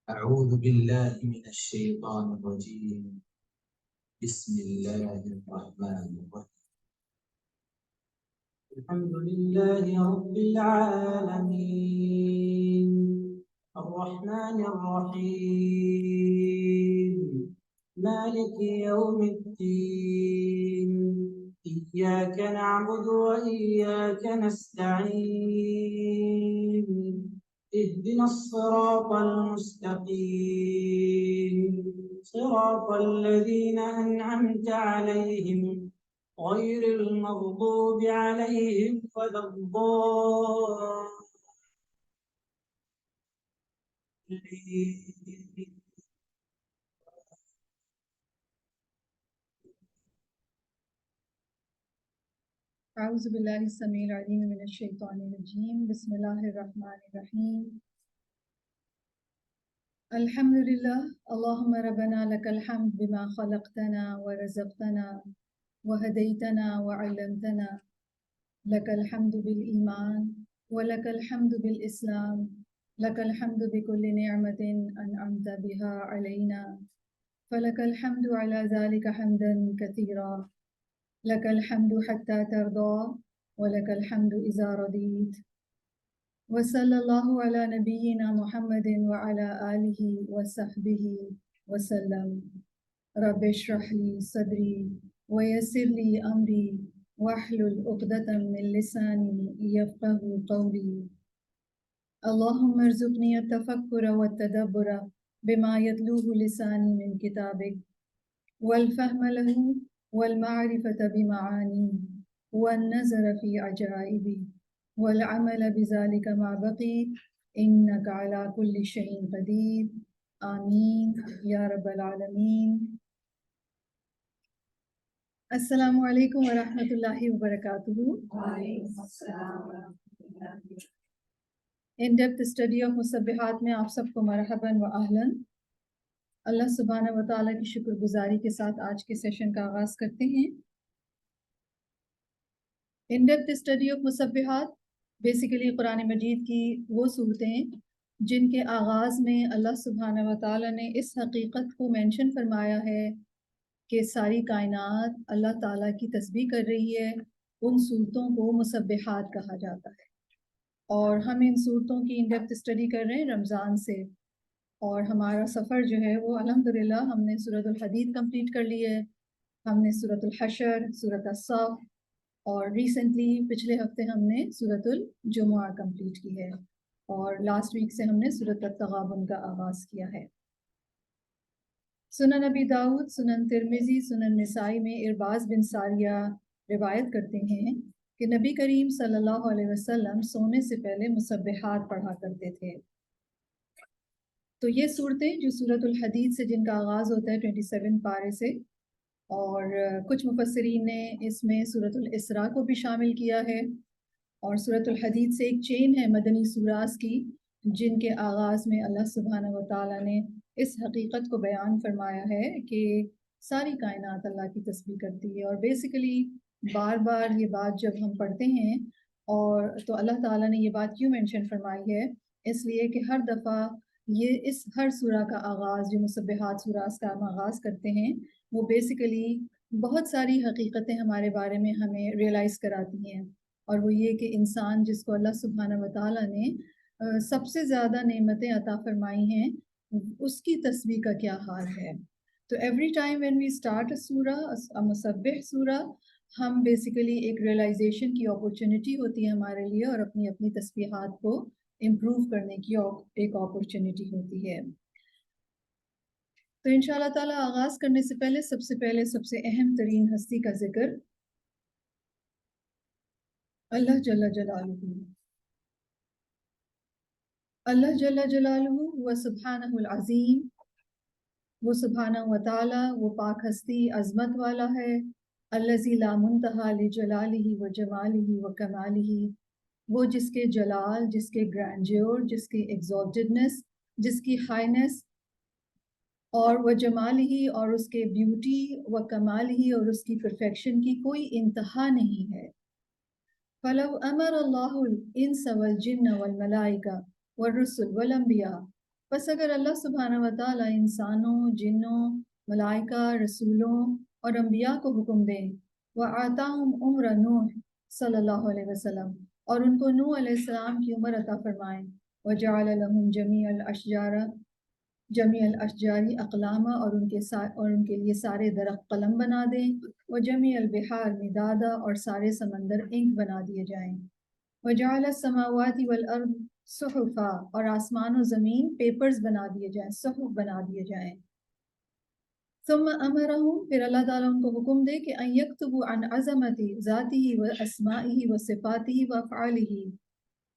أعوذ بالله من الشيطان الرجيم. بسم الله الرحمن الرحيم. الحمد لله رب العالمين الرحمن الرحيم مالك يوم الدين إياك نعبد وإياك نستعين اهدنا الصراط المستقيم صراط الذين أنعمت عليهم غير المغضوب عليهم ولا الضالين. اعوذ باللہ السمیع العلیم من الشیطان الرجیم بسم اللہ الرحمن الرحیم الحمدللہ اللہم ربنا لک الحمد بما خلقتنا ورزقتنا وہدیتنا وعلمتنا لک الحمد بالایمان ولک الحمد بالاسلام لک الحمد بكل نعمت انعمت بها علینا فلک الحمد علی ذلک حمدا کثیرا لك الحمد حتى ترضى ولك الحمد إذا رضيت وصلى الله على نبينا محمد وعلى آله وصحبه وسلم رب اشرح لي صدري ويسر لي أمري واحلل عقدة من لساني يفقهوا قولي اللهم ارزقني التفكر والتدبر بما يتلوه لساني من كتابك والفهم له والمعرفة بمعانيه والنظر في عجائبه والعمل بذلك ما بقيت إنك على كل شيء قدير آمين يا رب العالمين. السلام علیکم ورحمۃ اللہ وبرکاتہ. ان ڈیپتھ اسٹڈی آف مسبحات میں آپ سب کو مرحبا و اہلا. اللہ سبحانہ و تعالیٰ کی شکر گزاری کے ساتھ آج کے سیشن کا آغاز کرتے ہیں. ان ڈیپتھ اسٹڈی آف مسبحات بیسیکلی قرآن مجید کی وہ صورتیں جن کے آغاز میں اللہ سبحانہ و تعالیٰ نے اس حقیقت کو مینشن فرمایا ہے کہ ساری کائنات اللہ تعالیٰ کی تسبیح کر رہی ہے. ان صورتوں کو مسبحات کہا جاتا ہے اور ہم ان صورتوں کی ان ڈیپتھ اسٹڈی کر رہے ہیں رمضان سے. اور ہمارا سفر جو ہے وہ الحمدللہ ہم نے سورۃ الحدید کمپلیٹ کر لی ہے, ہم نے سورۃ الحشر, سورۃ الصف اور ریسنٹلی پچھلے ہفتے ہم نے سورۃ الجمعہ کمپلیٹ کی ہے اور لاسٹ ویک سے ہم نے سورۃ التغابن کا آغاز کیا ہے. سنن ابی داؤد, سنن ترمذی, سنن نسائی میں ارباز بن ساریہ روایت کرتے ہیں کہ نبی کریم صلی اللہ علیہ وسلم سونے سے پہلے مسبحات پڑھا کرتے تھے. تو یہ صورتیں جو سورۃ الحدید سے جن کا آغاز ہوتا ہے 27 پارے سے, اور کچھ مفسرین نے اس میں سورۃ الاسراء کو بھی شامل کیا ہے, اور سورۃ الحدید سے ایک چین ہے مدنی سوراز کی جن کے آغاز میں اللہ سبحانہ و تعالیٰ نے اس حقیقت کو بیان فرمایا ہے کہ ساری کائنات اللہ کی تسبیح کرتی ہے. اور بیسیکلی بار بار یہ بات جب ہم پڑھتے ہیں اور تو اللہ تعالیٰ نے یہ بات کیوں مینشن فرمائی ہے, اس لیے کہ ہر دفعہ یہ اس ہر سورہ کا آغاز جو مسبحات سوراز کا ہم آغاز کرتے ہیں وہ بیسیکلی بہت ساری حقیقتیں ہمارے بارے میں ہمیں ریئلائز کراتی ہیں, اور وہ یہ کہ انسان جس کو اللہ سبحانہ و تعالیٰ نے سب سے زیادہ نعمتیں عطا فرمائی ہیں اس کی تسبیح کا کیا حال ہے. تو every time when we start a سورہ, مسبح سورہ, ہم بیسیکلی ایک ریئلائزیشن کی اپورچونٹی ہوتی ہے ہمارے لیے اور اپنی اپنی تسبیحات کو امپروو کرنے کی ایک اپورچونٹی ہوتی ہے. تو انشاءاللہ تعالیٰ آغاز کرنے سے پہلے سب سے اہم ترین ہستی کا ذکر اللہ جل جلالہ. اللہ جل جلالہ وہ سبحانہ العظیم, وہ سبحانہ و تعالیٰ وہ پاک ہستی عظمت والا ہے. الذی لا منتہا لجلالہ و جمالہ و کمالہ, وہ جس کے جلال, جس کے گرینڈیور, جس کی ایگزالٹڈنس, جس کی ہائینس, اور وہ جمال ہی اور اس کے بیوٹی, و کمال ہی اور اس کی پرفیکشن کی کوئی انتہا نہیں ہے. فَلَوْ أَمَرَ اللَّهُ الْإِنسَ وَالْجِنَّ وَالْمَلَائِكَةَ وَالرُّسُلَ وَالْأَنْبِيَاءَ بس اگر اللہ سبحانہ و تعالیٰ انسانوں، جنوں، ملائکہ، رسولوں اور انبیاء کو حکم دیں وَآتَاهُمْ عُمْرَ نوح صلی اللہ علیہ وسلم، اور ان کو نوح علیہ السلام کی عمر عطا فرمائیں، وَجَعَلَ لَهُمْ جَمِيعَ الْأَشْجَارِ أَقْلَامًا، اور ان کے لیے سارے درخت قلم بنا دیں، وَجَمِيعَ الْبِحَارِ مِدَادًا، اور سارے سمندر انک بنا دیے جائیں، وَجَعَلَ السَّمَاوَاتِ وَالْأَرْضِ صُحُفًا، اور آسمان و زمین پیپرز بنا دیے جائیں، صحف بنا دیے جائیں، ثم امرهم، پھر اللہ تعالیٰ ان کو حکم دے کہ ان یکتبوا عن عظمت ذاتہ و اسمائہ و صفاتہ و افعالہ،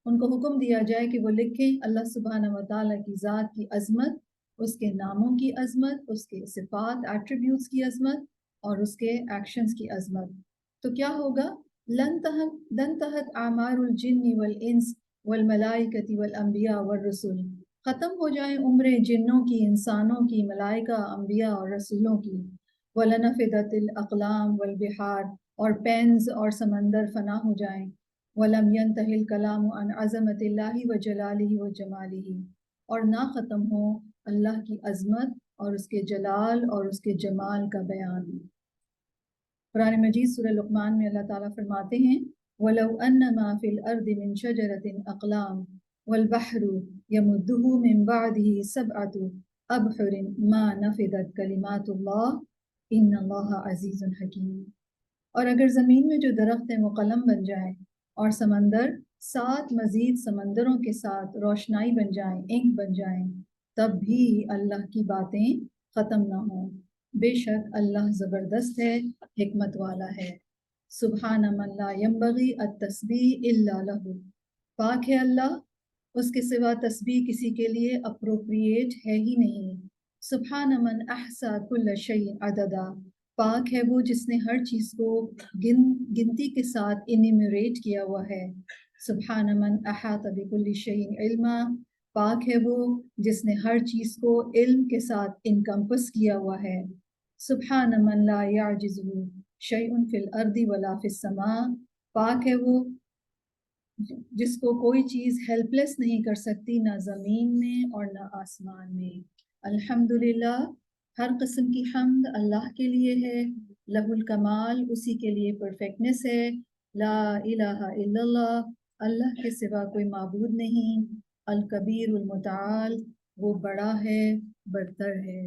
ان کو حکم دیا جائے کہ وہ لکھیں اللہ سبحانہ و تعالیٰ کی ذات کی عظمت، اس کے ناموں کی عظمت، اس کے صفات ایٹریبیوٹس کی عظمت، اور اس کے ایکشنز کی عظمت. تو کیا ہوگا؟ لن تحت اعمار الجن والانس والملائکۃ والانبیاء والرسل، ختم ہو جائیں عمریں جنوں کی، انسانوں کی، ملائکہ، انبیاء اور رسولوں کی. وَلَنَفِدَتِ الْأَقْلَامُ وَالْبِحَارُ، اور پینز اور سمندر فنا ہو جائیں. وَلَمْ يَنْتَهِ الْكَلَامُ عَنْ عَظَمَةِ اللَّهِ وَجَلَالِهِ وَجَمَالِهِ، اور نہ ختم ہو اللہ کی عظمت اور اس کے جلال اور اس کے جمال کا بیان. قرآن مجید سورہ لقمان میں اللہ تعالیٰ فرماتے ہیں وَلَوْ أَنَّ مَا فِي الْأَرْضِ مِنْ شَجَرَةٍ أَقْلَامٌ وَالْبَحْرُ يَمُدُّهُ مِنْ بَعْدِهِ سَبْعَةُ أَبْحُرٍ مَا نَفِدَتْ كَلِمَاتُ اللَّهِ إِنَّ اللَّهَ عَزِيزٌ حَكِيمٌ. اور اگر زمین میں جو درخت مقلم بن جائیں اور سمندر 7 مزید سمندروں کے ساتھ روشنائی بن جائیں، انک بن جائیں، تب بھی اللہ کی باتیں ختم نہ ہوں. بے شک اللہ زبردست ہے، حکمت والا ہے. سبحان من لا ينبغي التسبیح الا له، پاک ہے اللہ، اس کے سوا تسبیح کسی کے لیے اپروپریٹ ہے ہی نہیں. سبحان من احصا کل شیء عددا، پاک ہے وہ جس نے ہر چیز کو گنتی کے ساتھ انیمیریٹ کیا ہوا ہے. سبحان من احاط بکل شیء علما، پاک ہے وہ جس نے ہر چیز کو علم کے ساتھ انکمپس کیا ہوا ہے. سبحان من لا يعجزه شیء فی الارض ولا فی السماء، پاک ہے وہ جس کو کوئی چیز ہیلپ لیس نہیں کر سکتی، نہ زمین میں اور نہ آسمان میں. الحمدللہ، ہر قسم کی حمد اللہ کے لیے ہے، لہ الکمال، اسی کے لیے پرفیکٹنس ہے. لا الہ الا اللہ، اللہ کے سوا کوئی معبود نہیں. الکبیر المتعال، وہ بڑا ہے، برتر ہے.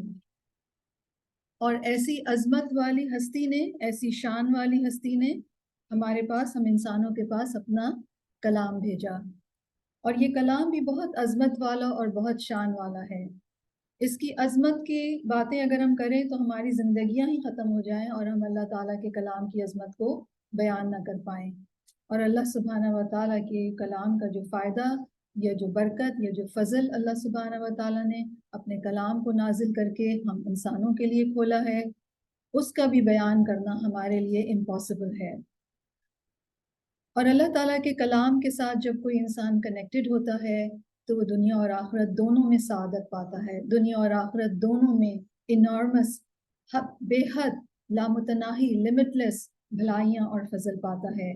اور ایسی عظمت والی ہستی نے، ایسی شان والی ہستی نے ہمارے پاس، ہم انسانوں کے پاس اپنا کلام بھیجا، اور یہ کلام بھی بہت عظمت والا اور بہت شان والا ہے. اس کی عظمت کی باتیں اگر ہم کریں تو ہماری زندگیاں ہی ختم ہو جائیں اور ہم اللہ تعالیٰ کے کلام کی عظمت کو بیان نہ کر پائیں. اور اللہ سبحانہ و تعالیٰ کے کلام کا جو فائدہ یا جو برکت یا جو فضل اللہ سبحانہ و تعالیٰ نے اپنے کلام کو نازل کر کے ہم انسانوں کے لیے کھولا ہے، اس کا بھی بیان کرنا ہمارے لیے امپاسبل ہے. اور اللہ تعالیٰ کے کلام کے ساتھ جب کوئی انسان کنیکٹڈ ہوتا ہے تو وہ دنیا اور آخرت دونوں میں سعادت پاتا ہے. دنیا اور آخرت دونوں میں انارمس، بے حد، لامتناہی، لمٹ لیس بھلائیاں اور فضل پاتا ہے.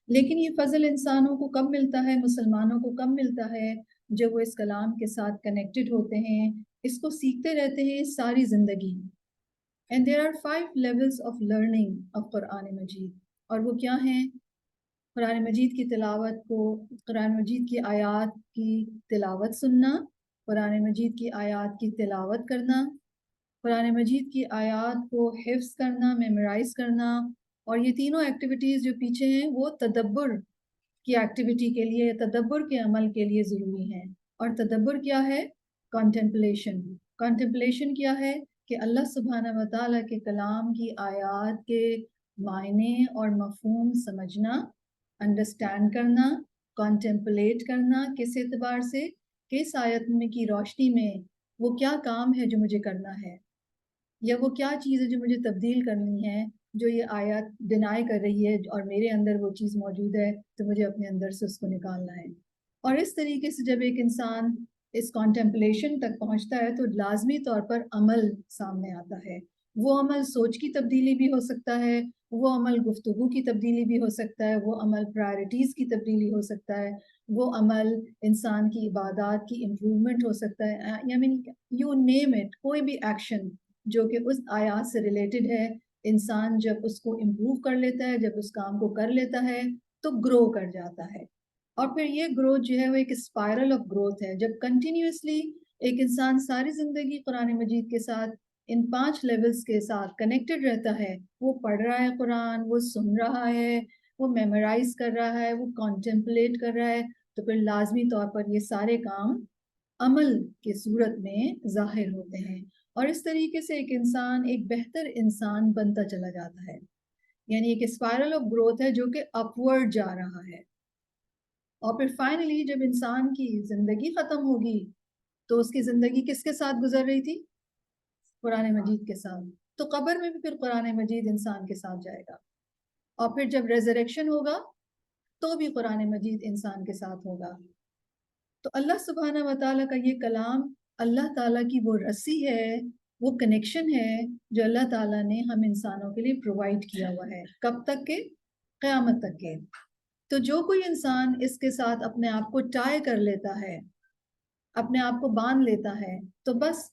لیکن یہ فضل انسانوں کو کب ملتا ہے، مسلمانوں کو کب ملتا ہے؟ جب وہ اس کلام کے ساتھ کنیکٹڈ ہوتے ہیں، اس کو سیکھتے رہتے ہیں ساری زندگی. And there are 5 levels of learning of قرآن مجید، اور وہ کیا ہیں؟ قرآن مجید کی تلاوت کو، قرآن مجید کی آیات کی تلاوت سننا، قرآن مجید کی آیات کی تلاوت کرنا، قرآن مجید کی آیات کو حفظ کرنا، میمورائز کرنا. اور یہ تینوں ایکٹیویٹیز جو پیچھے ہیں وہ تدبر کی ایکٹیویٹی کے لیے، تدبر کے عمل کے لیے ضروری ہیں. اور تدبر کیا ہے؟ کنٹمپلیشن. کنٹمپلیشن کیا ہے؟ کہ اللہ سبحانہ و تعالیٰ کے کلام کی آیات کے معنی اور مفہوم سمجھنا، انڈرسٹینڈ کرنا، کنٹمپلیٹ کرنا. کس اعتبار سے؟ کہ اس آیت میں کی روشنی میں وہ کیا کام ہے جو مجھے کرنا ہے، یا وہ کیا چیز ہے جو مجھے تبدیل کرنی ہے، جو یہ آیات ڈینائی کر رہی ہے اور میرے اندر وہ چیز موجود ہے تو مجھے اپنے اندر سے اس کو نکالنا ہے. اور اس طریقے سے جب ایک انسان اس کانٹمپلیشن تک پہنچتا ہے تو لازمی طور پر عمل سامنے آتا ہے. وہ عمل سوچ کی تبدیلی بھی ہو سکتا ہے، وہ عمل گفتگو کی تبدیلی بھی ہو سکتا ہے، وہ عمل پرائرٹیز کی تبدیلی ہو سکتا ہے، وہ عمل انسان کی عبادات کی امپرومنٹ ہو سکتا ہے. I mean, you name it، کوئی بھی ایکشن جو کہ اس آیات سے ریلیٹڈ ہے، انسان جب اس کو امپروو کر لیتا ہے، جب اس کام کو کر لیتا ہے تو گرو کر جاتا ہے. اور پھر یہ گروتھ جو ہے وہ ایک اسپائرل آف گروتھ ہے. جب کنٹینیوسلی ایک انسان ساری زندگی قرآن مجید کے ساتھ ان 5 لیولز کے ساتھ کنیکٹڈ رہتا ہے، وہ پڑھ رہا ہے قرآن، وہ سن رہا ہے، وہ میمورائز کر رہا ہے، وہ کانٹمپلیٹ کر رہا ہے، تو پھر لازمی طور پر یہ سارے کام عمل کی صورت میں ظاہر ہوتے ہیں. اور اس طریقے سے ایک انسان ایک بہتر انسان بنتا چلا جاتا ہے. یعنی ایک اسپائرل آف گروتھ ہے جو کہ اپورڈ جا رہا ہے. اور پھر فائنلی جب انسان کی زندگی ختم ہوگی تو اس کی زندگی کس کے ساتھ گزر رہی تھی؟ قرآن مجید کے ساتھ. تو قبر میں بھی پھر قرآن مجید انسان کے ساتھ جائے گا. اور پھر جب ریزریکشن ہوگا تو بھی قرآن مجید انسان کے ساتھ ہوگا. تو اللہ سبحانہ و تعالیٰ کا یہ کلام اللہ تعالیٰ کی وہ رسی ہے، وہ کنیکشن ہے جو اللہ تعالیٰ نے ہم انسانوں کے لیے پرووائڈ کیا ہوا ہے. کب تک کے؟ قیامت تک کے. تو جو کوئی انسان اس کے ساتھ اپنے آپ کو ٹائی کر لیتا ہے، اپنے آپ کو باندھ لیتا ہے، تو بس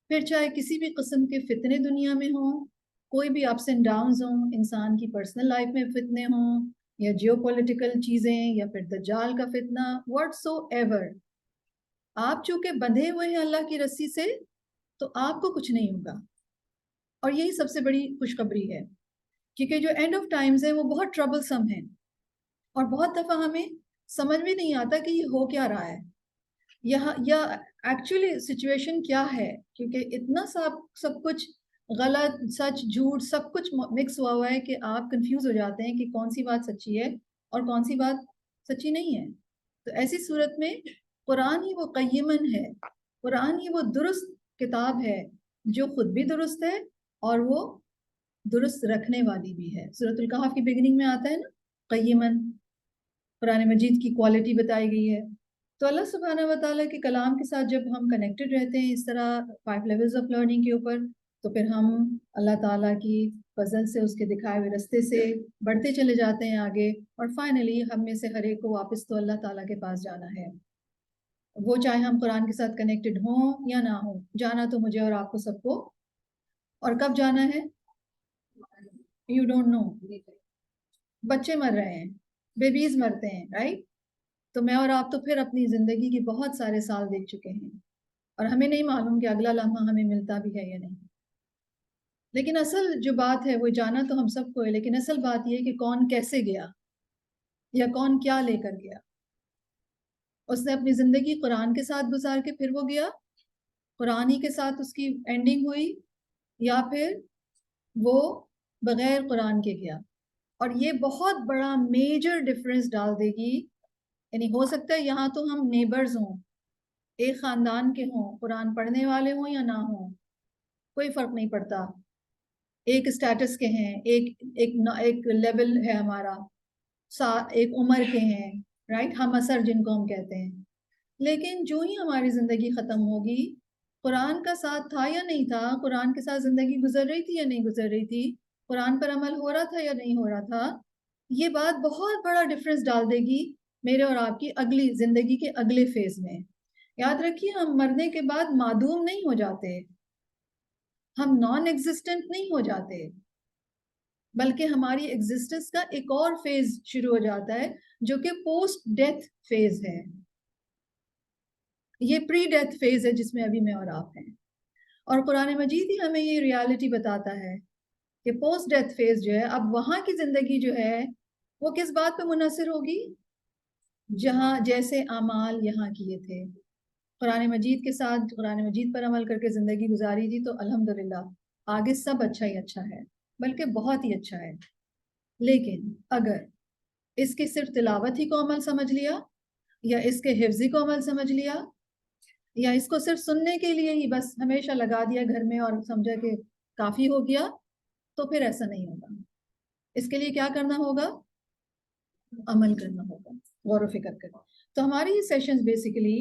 پھر چاہے کسی بھی قسم کے فتنے دنیا میں ہوں، کوئی بھی اپس اینڈ ڈاؤنز ہوں، انسان کی پرسنل لائف میں فتنے ہوں، یا جیو پولیٹیکل چیزیں، یا پھر دجال کا فتنہ، واٹ سو ایور، آپ چونکہ بندھے ہوئے ہیں اللہ کی رسی سے تو آپ کو کچھ نہیں ہوگا. اور یہی سب سے بڑی خوشخبری ہے، کیونکہ جو اینڈ آف ٹائمز ہیں وہ بہت ٹربلسم ہیں، اور بہت دفعہ ہمیں سمجھ میں نہیں آتا کہ یہ ہو کیا رہا ہے یا ایکچولی سچویشن کیا ہے، کیونکہ اتنا سب کچھ غلط، سچ، جھوٹ، سب کچھ مکس ہوا ہے کہ آپ کنفیوز ہو جاتے ہیں کہ کون سی بات سچی ہے اور کون سی بات سچی نہیں ہے. تو ایسی صورت میں قرآن ہی وہ قیمن ہے، قرآن ہی وہ درست کتاب ہے جو خود بھی درست ہے اور وہ درست رکھنے والی بھی ہے. سورۃ الکہف کی بگننگ میں آتا ہے نا قیمن، قرآن مجید کی کوالٹی بتائی گئی ہے. تو اللہ سبحانہ و تعالیٰ کے کلام کے ساتھ جب ہم کنیکٹڈ رہتے ہیں اس طرح 5 لیولز آف لرننگ کے اوپر، تو پھر ہم اللہ تعالیٰ کی فضل سے، اس کے دکھائے ہوئے رستے سے بڑھتے چلے جاتے ہیں آگے. اور فائنلی ہم میں سے ہر ایک کو واپس تو اللہ تعالیٰ کے پاس جانا ہے، وہ چاہے ہم قرآن کے ساتھ کنیکٹڈ ہوں یا نہ ہوں. جانا تو مجھے اور آپ کو سب کو. اور کب جانا ہے؟ You don't know. بچے مر رہے ہیں، بیبیز مرتے ہیں، رائٹ؟ تو میں اور آپ تو پھر اپنی زندگی کے بہت سارے سال دیکھ چکے ہیں، اور ہمیں نہیں معلوم کہ اگلا لمحہ ہمیں ملتا بھی ہے یا نہیں. لیکن اصل جو بات ہے وہ جانا تو ہم سب کو ہے، لیکن اصل بات یہ کہ کون کیسے گیا یا کون کیا لے کر گیا. اس نے اپنی زندگی قرآن کے ساتھ گزار کے پھر وہ گیا، قرآن ہی کے ساتھ اس کی اینڈنگ ہوئی، یا پھر وہ بغیر قرآن کے گیا. اور یہ بہت بڑا میجر ڈفرینس ڈال دے گی. یعنی ہو سکتا ہے یہاں تو ہم نیبرز ہوں، ایک خاندان کے ہوں، قرآن پڑھنے والے ہوں یا نہ ہوں، کوئی فرق نہیں پڑتا، ایک اسٹیٹس کے ہیں، ایک لیول ہے ہمارا، ایک عمر کے ہیں، رائٹ، ہم اثر جن کو ہم کہتے ہیں. لیکن جو ہی ہماری زندگی ختم ہوگی، قرآن کا ساتھ تھا یا نہیں تھا، قرآن کے ساتھ زندگی گزر رہی تھی یا نہیں گزر رہی تھی، قرآن پر عمل ہو رہا تھا یا نہیں ہو رہا تھا، یہ بات بہت بڑا ڈفرینس ڈال دے گی میرے اور آپ کی اگلی زندگی کے اگلے فیز میں. یاد رکھیے، ہم مرنے کے بعد معدوم نہیں ہو جاتے، ہم نان ایگزسٹنٹ نہیں ہو جاتے، بلکہ ہماری ایگزسٹنس کا ایک اور فیز شروع ہو جاتا ہے جو کہ پوسٹ ڈیتھ فیز ہے. یہ پری ڈیتھ فیز ہے جس میں ابھی میں اور آپ ہیں. اور قرآن مجید ہی ہمیں یہ ریالٹی بتاتا ہے کہ پوسٹ ڈیتھ فیز جو ہے، اب وہاں کی زندگی جو ہے وہ کس بات پہ منحصر ہوگی؟ جہاں جیسے اعمال یہاں کیے تھے، قرآن مجید کے ساتھ قرآن مجید پر عمل کر کے زندگی گزاری تھی، تو الحمدللہ آگے سب اچھا ہی اچھا ہے، بلکہ بہت ہی اچھا ہے. لیکن اگر اس کی صرف تلاوت ہی کو عمل سمجھ لیا، یا اس کے حفظی کو عمل سمجھ لیا، یا اس کو صرف سننے کے لیے ہی بس ہمیشہ لگا دیا گھر میں اور سمجھا کہ کافی ہو گیا، تو پھر ایسا نہیں ہوگا. اس کے لیے کیا کرنا ہوگا؟ عمل کرنا ہوگا، غور و فکر کرنا. تو ہماری یہ سیشنز بیسیکلی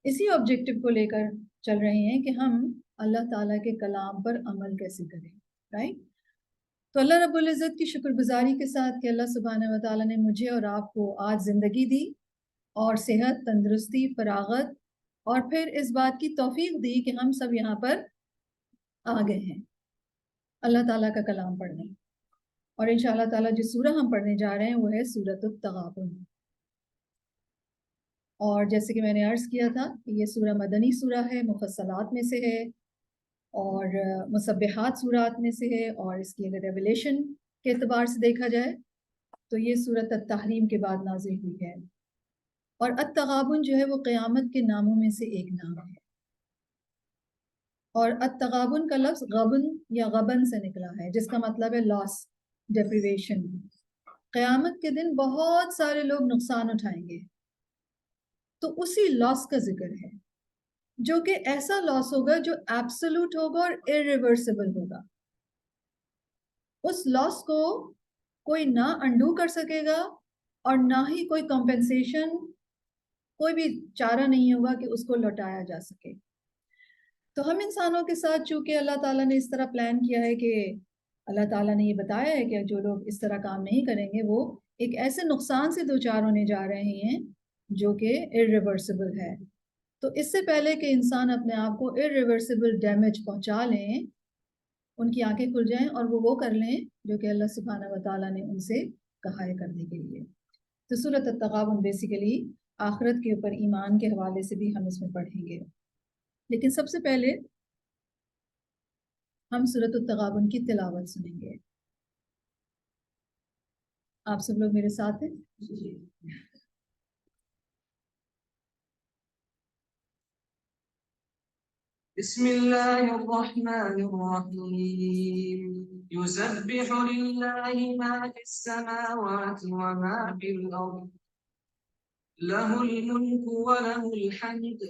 اسی آبجیکٹو کو لے کر چل رہے ہیں کہ ہم اللہ تعالیٰ کے کلام پر عمل کیسے کریں. رائٹ. تو اللہ رب العزت کی شکر گزاری کے ساتھ کہ اللہ سبحانہ و تعالیٰ نے مجھے اور آپ کو آج زندگی دی اور صحت، تندرستی، فراغت، اور پھر اس بات کی توفیق دی کہ ہم سب یہاں پر آ گئے ہیں اللہ تعالیٰ کا کلام پڑھنے. اور انشاءاللہ تعالیٰ جس سورہ ہم پڑھنے جا رہے ہیں وہ ہے سورۃ التغابن. اور جیسے کہ میں نے عرض کیا تھا کہ یہ سورہ مدنی سورہ ہے، مفصلات میں سے ہے اور مسبحات سورات میں سے ہے، اور اس کی اگر ریولیشن کے اعتبار سے دیکھا جائے تو یہ سورۃ التحریم کے بعد نازل ہوئی ہے. اور التغابن جو ہے وہ قیامت کے ناموں میں سے ایک نام ہے. اور التغابن کا لفظ غبن یا غبن سے نکلا ہے، جس کا مطلب ہے لاس، ڈیپریویشن. قیامت کے دن بہت سارے لوگ نقصان اٹھائیں گے، تو اسی لاس کا ذکر ہے، جو کہ ایسا لاس ہوگا جو ایبسولوٹ ہوگا اور irreversible ہوگا. اس لاس کو کوئی نہ انڈو کر سکے گا اور نہ ہی کوئی کمپنسیشن، کوئی بھی چارہ نہیں ہوگا کہ اس کو لوٹایا جا سکے. تو ہم انسانوں کے ساتھ چونکہ اللہ تعالیٰ نے اس طرح پلان کیا ہے کہ اللہ تعالیٰ نے یہ بتایا ہے کہ جو لوگ اس طرح کام نہیں کریں گے وہ ایک ایسے نقصان سے دوچار ہونے جا رہے ہیں جو کہ irreversible ہے. تو اس سے پہلے کہ انسان اپنے آپ کو irreversible ڈیمیج پہنچا لیں، ان کی آنکھیں کھل جائیں اور وہ کر لیں جو کہ اللہ سبحانہ و تعالیٰ نے ان سے کہا ہے کرنے کے لیے. تو سورۃ التغابن بیسیکلی آخرت کے اوپر ایمان کے حوالے سے بھی ہم اس میں پڑھیں گے. لیکن سب سے پہلے ہم سورۃ التغابن کی تلاوت سنیں گے. آپ سب لوگ میرے ساتھ ہیں؟ بسم الله الرحمن الرحيم. يسبح لله ما في السماوات وما في الأرض، له الملك وله الحمد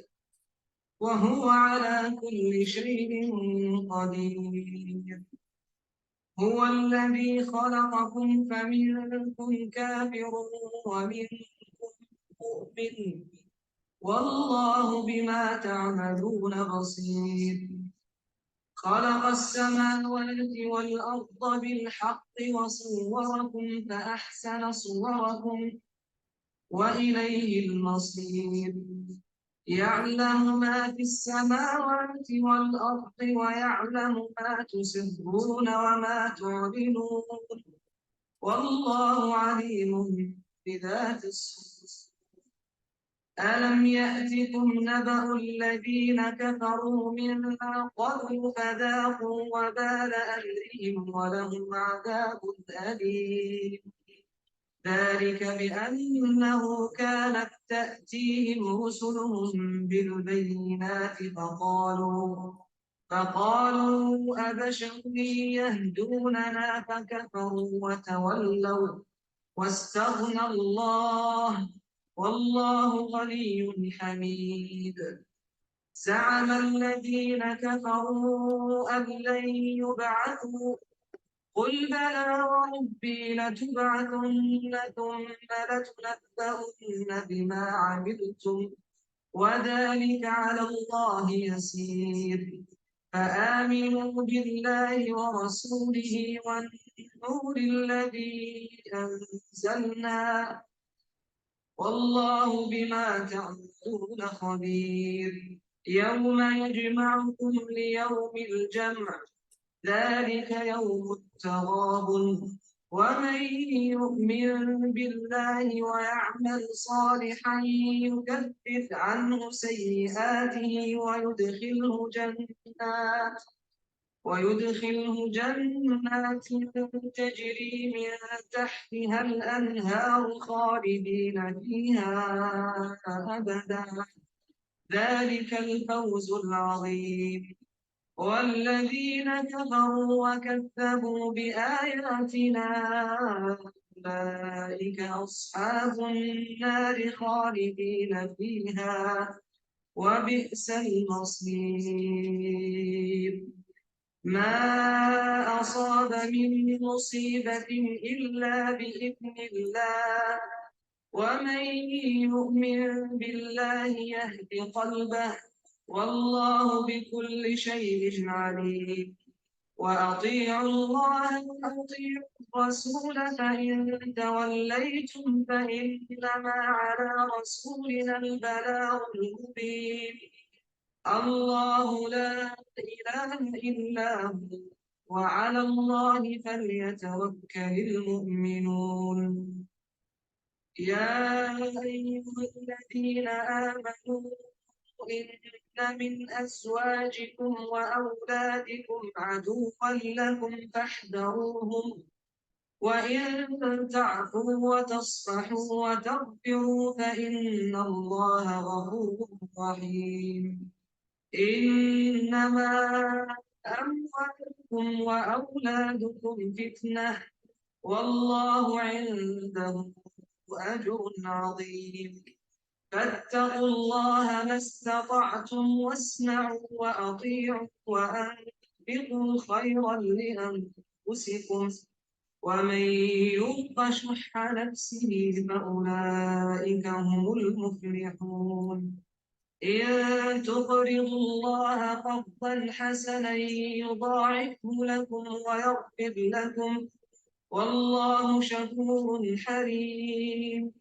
وهو على كل شيء قدير. هو الذي خلقكم فمنكم كافر ومنكم مؤمن والله بما تعملون بصير. خلق السماوات والأرض بالحق وصوركم فأحسن صوركم وإليه المصير. يعلم ما في السماوات والأرض ويعلم ما تسرون وما تعلنون والله عليم بذات الصدور. ألم يأتكم نبأ الذين كفروا من قبل فذاقوا وبال أمرهم ولهم عذاب أليم. ذلك بأنه كانت تأتيهم رسلهم بالبينات فقالوا أبشر يهدوننا فكفروا وتولوا واستغنى الله والله غني حميد. زعم الذين كفروا أن لن يبعثوا قل بلى وربي لتبعثن ثم لتنبؤن بما عملتم وذلك على الله يسير. فآمنوا بالله ورسوله والنور الذي أنزلنا والله بما تعملون خبير. يوم يجمعكم ليوم الجمع ذلك يوم التغابن. ومن يؤمن بالله ويعمل صالحا يكفر عنه سيئاته ويدخله جنات تجري من تحتها الأنهار خالدين فيها أبدا. ذلك الفوز العظيم. والذين كفروا وكذبوا بآياتنا أولئك أصحاب النار خالدين فيها وبئس المصير. ما أصاب من مصيبة إلا بإذن الله ومن يؤمن بالله يهد قلبه والله بكل شيء عليم. وأطيعوا الله وأطيعوا الرسول فإن توليتم فإنما على رسولنا البلاغ المبين الله لا إله إلا هو وعلى الله فليتوكل المؤمنون يا أيها الذين آمنوا إن من أزواجكم وأولادكم عدوا لكم فاحذروهم وإن تعفوا وتصفحوا وتغفروا فإن الله غفور رحيم إنما أموالكم وأولادكم فتنة والله عنده أجر عظيم فاتقوا الله ما استطعتم واسمعوا وأطيعوا وأنفقوا خيرا لأنفسكم ومن يوق شح نفسه فأولئك هم المفلحون إن تقرضوا الله قرضا حسنا يضاعفه لكم ويغفر لكم والله شكور حليم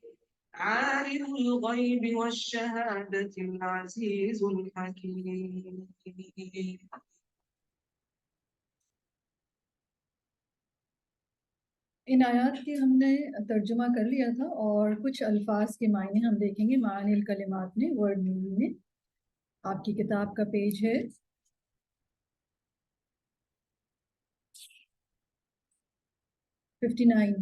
عالم الغيب والشهادة العزيز الحكيم ان آیات کی ہم نے ترجمہ کر لیا تھا اور کچھ الفاظ کے معنی ہم دیکھیں گے معانی الکلمات میں ورڈ میننگ میں. آپ کی کتاب کا پیج ہے 59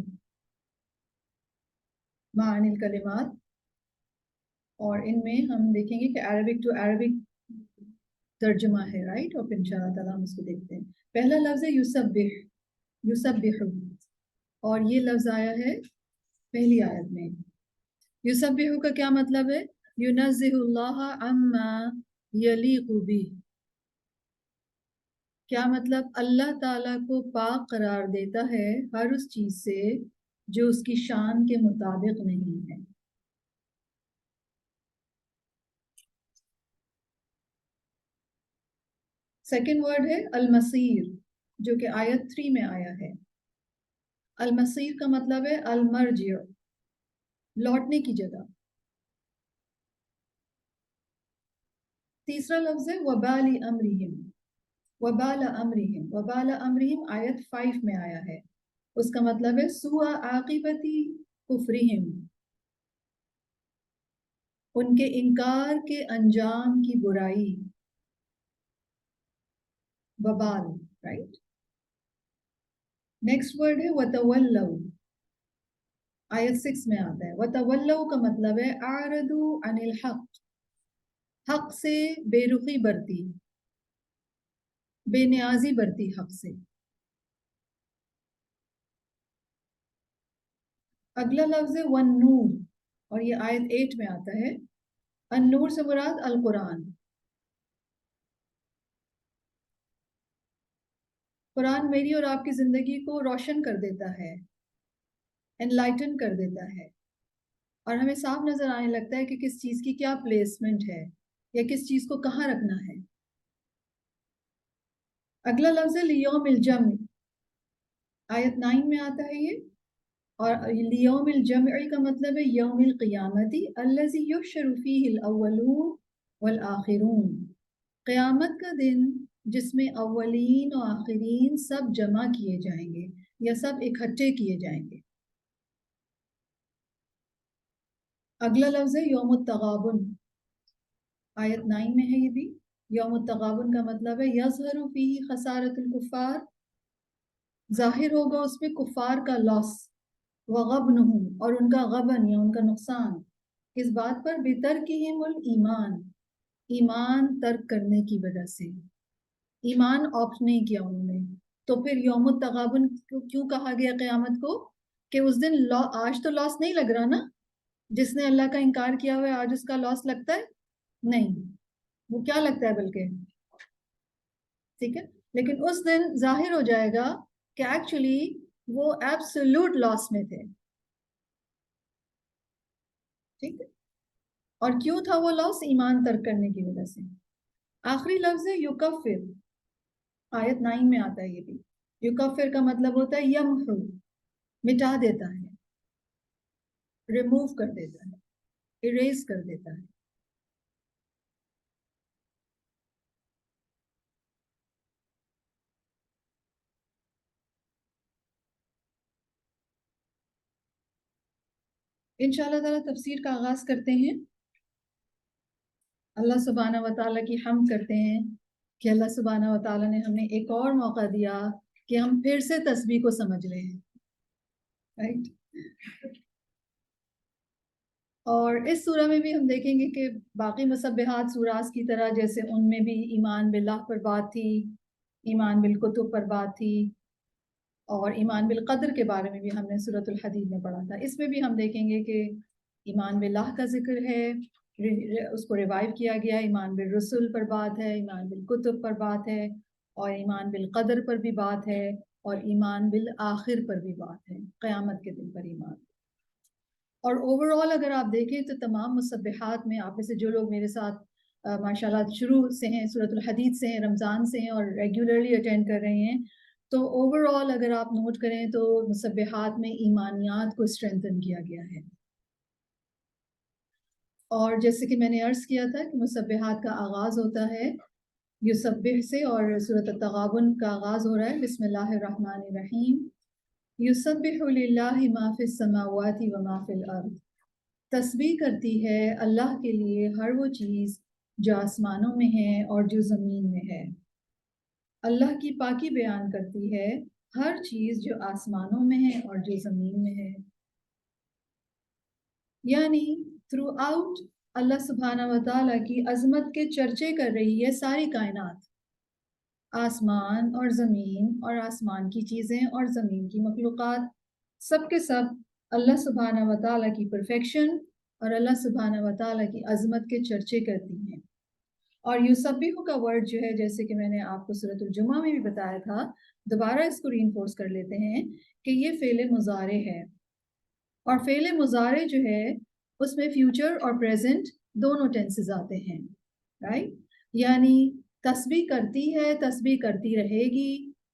معانی الکلمات اور ان میں ہم دیکھیں گے کہ عربک ٹو عربک ترجمہ ہے رائٹ اور پھر انشاءاللہ تعالیٰ ہم اس کو دیکھتے ہیں. پہلا لفظ ہے یسبح یسبح اور یہ لفظ آیا ہے پہلی آیت میں. یسبح کا کیا مطلب ہے؟ ینزہ اللہ عما یلیق بہ. کیا مطلب؟ اللہ تعالیٰ کو پاک قرار دیتا ہے ہر اس چیز سے جو اس کی شان کے مطابق نہیں ہے. سیکنڈ ورڈ ہے المصیر جو کہ آیت 3 میں آیا ہے. المصیر کا مطلب ہے المرجع لوٹنے کی جگہ. تیسرا لفظ ہے وبال امرہم. وبال امرہم وبال امرہم آیت 5 میں آیا ہے. اس کا مطلب ہے سوء عاقبتی کفرہم ان کے انکار کے انجام کی برائی. وبال رائٹ. نیکسٹ ورڈ ہے وتولوا آیت 6 میں آتا ہے. وتولوا کا مطلب ہے اعرضوا عن الحق حق سے بے رخی برتی بے نیازی برتی حق سے. اگلا لفظ ہے والنور اور یہ آیت 8 میں آتا ہے. النور سے مراد القرآن. قرآن میری اور آپ کی زندگی کو روشن کر دیتا ہے انلائٹن کر دیتا ہے اور ہمیں صاف نظر آنے لگتا ہے کہ کس چیز کی کیا پلیسمنٹ ہے یا کس چیز کو کہاں رکھنا ہے. اگلا لفظ ہے لیوم الجمع آیت 9 میں آتا ہے یہ. اور لیوم الجمع کا مطلب ہے یوم القیامتی الذی یحشر فیہ الاولون والآخرون. قیامت کا دن جس میں اولین و آخرین سب جمع کیے جائیں گے یا سب اکٹھے کیے جائیں گے. اگلا لفظ ہے یوم التغابن آیت 9 میں ہے یہ بھی. یوم التغابن کا مطلب ہے یظہر فیہ خسارۃ الکفار ظاہر ہوگا اس میں کفار کا لاس وغبنہم اور ان کا غبن یا ان کا نقصان. اس بات پر بترکہم الایمان ایمان ترک کرنے کی وجہ سے. ایمان آپٹ نہیں کیا انہوں نے. تو پھر یوم التغابن کیوں کہا گیا قیامت کو؟ کہ اس دن آج تو لاس نہیں لگ رہا نا. جس نے اللہ کا انکار کیا ہوا ہے آج اس کا لاس لگتا ہے نہیں. وہ کیا لگتا ہے بلکہ ٹھیک ہے. لیکن اس دن ظاہر ہو جائے گا کہ ایکچولی وہ ایبسولوٹ لاس میں تھے. ٹھیک ہے. اور کیوں تھا وہ لاس؟ ایمان ترک کرنے کی وجہ سے. آخری لفظ ہے یکفر آیت 9 میں آتا ہے یہ بھی. یکفر کا مطلب ہوتا ہے یمحو، مٹا دیتا ہے، ریموو کر دیتا ہے، اریز کر دیتا ہے. انشاءاللہ تعالیٰ تفسیر کا آغاز کرتے ہیں. اللہ سبحانہ و تعالیٰ کی حمد کرتے ہیں کہ اللہ سبحانہ و تعالیٰ نے ہمیں ایک اور موقع دیا کہ ہم پھر سے تسبیح کو سمجھ لیں. رائٹ. اور اس سورہ میں بھی ہم دیکھیں گے کہ باقی مسبحات سوراس کی طرح جیسے ان میں بھی ایمان باللہ پر بات تھی، ایمان بالکتب پر بات تھی، اور ایمان بالقدر کے بارے میں بھی ہم نے سورۃ الحدید میں پڑھا تھا. اس میں بھی ہم دیکھیں گے کہ ایمان باللہ کا ذکر ہے، اس کو ریوائیو کیا گیا. ایمان بالرسل پر بات ہے، ایمان بالکتب پر بات ہے، اور ایمان بالقدر پر بھی بات ہے، اور ایمان بالآخر پر بھی بات ہے، قیامت کے دن پر ایمان. اور اوور آل اگر آپ دیکھیں تو تمام مسبحات میں آپ میں سے جو لوگ میرے ساتھ ماشاءاللہ شروع سے ہیں، سورۃ الحدید سے ہیں، رمضان سے ہیں، اور ریگولرلی اٹینڈ کر رہے ہیں، تو اوور آل اگر آپ نوٹ کریں تو مسبحات میں ایمانیات کو اسٹرینتھن کیا گیا ہے. اور جیسے کہ میں نے عرض کیا تھا کہ مسبحات کا آغاز ہوتا ہے یسبح سے، اور سورۃ التغابن کا آغاز ہو رہا ہے بسم اللہ الرحمن الرحیم. یسبح للہ ما فی السماوات و ما فی الارض. تسبیح کرتی ہے اللہ کے لیے ہر وہ چیز جو آسمانوں میں ہے اور جو زمین میں ہے. اللہ کی پاکی بیان کرتی ہے ہر چیز جو آسمانوں میں ہے اور جو زمین میں ہے. یعنی تھرو آؤٹ اللہ سبحانہ و تعالیٰ کی عظمت کے چرچے کر رہی ہے ساری کائنات. آسمان اور زمین اور آسمان کی چیزیں اور زمین کی مخلوقات، سب کے سب اللہ سبحانہ و تعالیٰ کی پرفیکشن اور اللہ سبحانہ و تعالیٰ کی عظمت کے چرچے کرتی ہیں. اور یسبح کا ورڈ جو ہے، جیسے کہ میں نے آپ کو سورۃ الجمعہ میں بھی بتایا تھا، دوبارہ اس کو ری انفورس کر لیتے ہیں کہ یہ فعل مضارع ہے. اور فعل مضارع جو ہے اس میں فیوچر اور پریزنٹ دونوں ٹینسز آتے ہیں. رائٹ. یعنی تسبیح کرتی ہے، تسبیح کرتی رہے گی،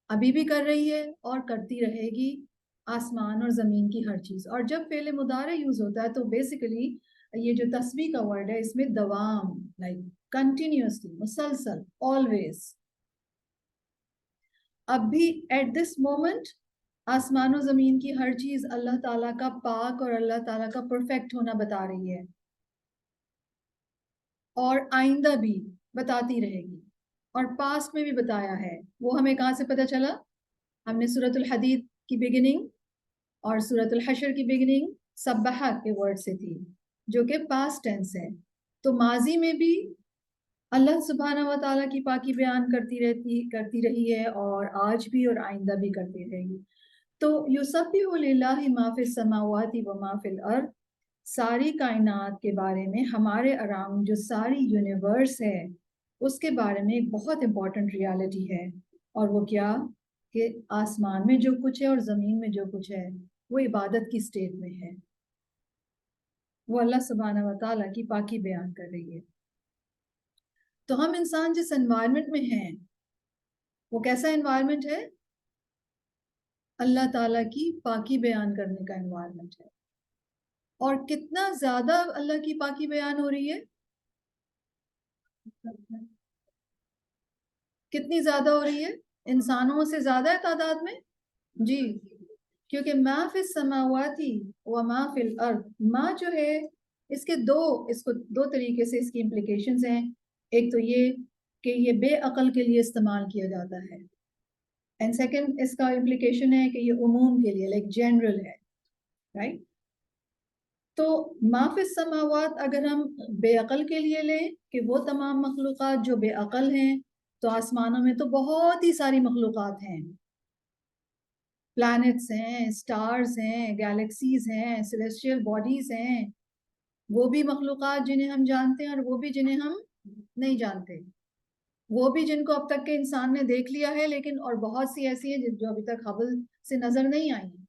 ابھی بھی کر رہی ہے اور کرتی رہے گی آسمان اور زمین کی ہر چیز. اور جب فعل مضارع یوز ہوتا ہے تو بیسیکلی یہ جو تسبیح کا ورڈ ہے اس میں دوام، لائک کنٹینیوسلی، مسلسل، آلویز. اب بھی ایٹ دس مومنٹ آسمان و زمین کی ہر چیز اللہ تعالیٰ کا پاک اور اللہ تعالیٰ کا پرفیکٹ ہونا بتا رہی ہے، اور آئندہ بھی بتاتی رہے گی، اور پاسٹ میں بھی بتایا ہے. وہ ہمیں کہاں سے پتہ چلا؟ ہم نے سورۃ الحدید کی بگننگ اور سورۃ الحشر کی بگننگ سبحہ کے ورڈ سے تھی، جو کہ پاسٹ ٹینس ہے. تو ماضی میں بھی اللہ سبحانہ و تعالیٰ کی پاکی بیان کرتی رہی ہے، اور آج بھی اور آئندہ بھی کرتی رہے گی. تو یسبح للہ ما فی السماوات و ما فی الارض، ساری کائنات کے بارے میں، ہمارے اراؤنڈ جو ساری یونیورس ہے اس کے بارے میں ایک بہت امپورٹنٹ ریالٹی ہے. اور وہ کیا؟ کہ آسمان میں جو کچھ ہے اور زمین میں جو کچھ ہے وہ عبادت کی سٹیٹ میں ہے، وہ اللہ سبحانہ و تعالیٰ کی پاکی بیان کر رہی ہے. تو ہم انسان جس انوائرمنٹ میں ہیں وہ کیسا انوائرمنٹ ہے؟ اللہ تعالیٰ کی پاکی بیان کرنے کا انوائرمنٹ ہے. اور کتنا زیادہ اللہ کی پاکی بیان ہو رہی ہے؟ کتنی زیادہ ہو رہی ہے؟ انسانوں سے زیادہ ہے تعداد میں. جی، کیونکہ ما فی السماوات و ما فی الارض، ما جو ہے اس کو دو طریقے سے اس کی امپلیکیشنز ہیں. ایک تو یہ کہ یہ بے عقل کے لیے استعمال کیا جاتا ہے، اینڈ سیکنڈ اس کا امپلیکیشن ہے کہ یہ عموم کے لیے، لائک جنرل ہے. رائٹ. تو ما فی السماوات اگر ہم بے عقل کے لیے لیں کہ وہ تمام مخلوقات جو بے عقل ہیں، تو آسمانوں میں تو بہت ہی ساری مخلوقات ہیں، پلانٹس ہیں، سٹارز ہیں، گیلیکسیز ہیں، سیلیسٹیل باڈیز ہیں، وہ بھی مخلوقات جنہیں ہم جانتے ہیں اور وہ بھی جنہیں ہم نہیں جانتے، وہ بھی جن کو اب تک کے انسان نے دیکھ لیا ہے، لیکن اور بہت سی ایسی ہیں جو ابھی تک ہبل سے نظر نہیں آئی ہیں.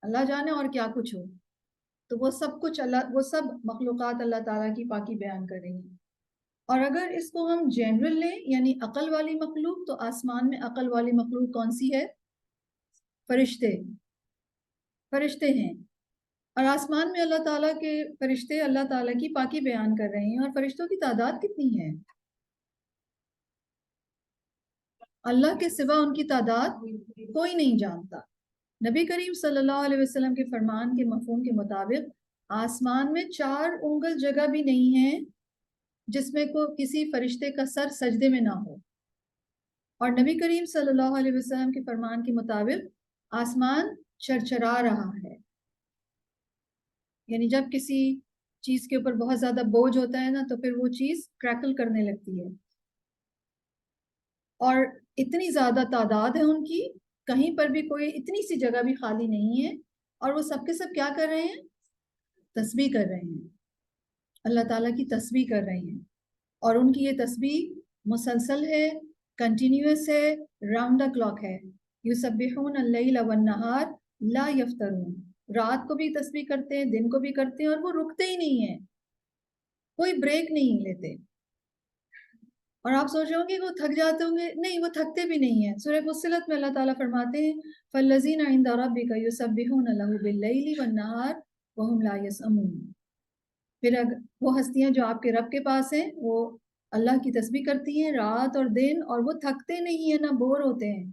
اللہ جانے اور کیا کچھ ہو. تو وہ سب کچھ وہ سب مخلوقات اللہ تعالیٰ کی پاکی بیان کر رہی ہیں. اور اگر اس کو ہم جنرل لیں یعنی عقل والی مخلوق، تو آسمان میں عقل والی مخلوق کون سی ہے؟ فرشتے، فرشتے ہیں. اور آسمان میں اللہ تعالیٰ کے فرشتے اللہ تعالیٰ کی پاکی بیان کر رہے ہیں. اور فرشتوں کی تعداد کتنی ہے؟ اللہ کے سوا ان کی تعداد کوئی نہیں جانتا. نبی کریم صلی اللہ علیہ وسلم کے فرمان کے مفہوم کے مطابق آسمان میں 4 انگل جگہ بھی نہیں ہے جس میں کسی فرشتے کا سر سجدے میں نہ ہو. اور نبی کریم صلی اللہ علیہ وسلم کے فرمان کے مطابق آسمان چرچرا رہا ہے. یعنی جب کسی چیز کے اوپر بہت زیادہ بوجھ ہوتا ہے نا تو پھر وہ چیز کریکل کرنے لگتی ہے. اور اتنی زیادہ تعداد ہے ان کی، کہیں پر بھی کوئی اتنی سی جگہ بھی خالی نہیں ہے. اور وہ سب کے سب کیا کر رہے ہیں؟ تسبیح کر رہے ہیں، اللہ تعالیٰ کی تسبیح کر رہے ہیں. اور ان کی یہ تسبیح مسلسل ہے، کنٹینیوس ہے، راؤنڈ دا کلاک ہے. یسبحون اللیل والنہار لا یفترون. رات کو بھی تسبیح کرتے ہیں، دن کو بھی کرتے ہیں، اور وہ رکتے ہی نہیں ہیں، کوئی بریک نہیں لیتے. اور آپ سوچ رہے ہوں گے وہ تھک جاتے ہوں گے، نہیں، وہ تھکتے بھی نہیں ہیں. سورہ فصلت میں اللہ تعالیٰ فرماتے ہیں فَالَّذِينَ عِندَ رَبِّكَ يُسَبِّحُونَ لَهُ بِاللَّيْلِ وَالنَّهَارِ وَهُمْ لَا يَسْأَمُونَ. پھر وہ ہستیاں جو آپ کے رب کے پاس ہیں وہ اللہ کی تسبیح کرتی ہیں رات اور دن، اور وہ تھکتے نہیں ہیں، نہ بور ہوتے ہیں.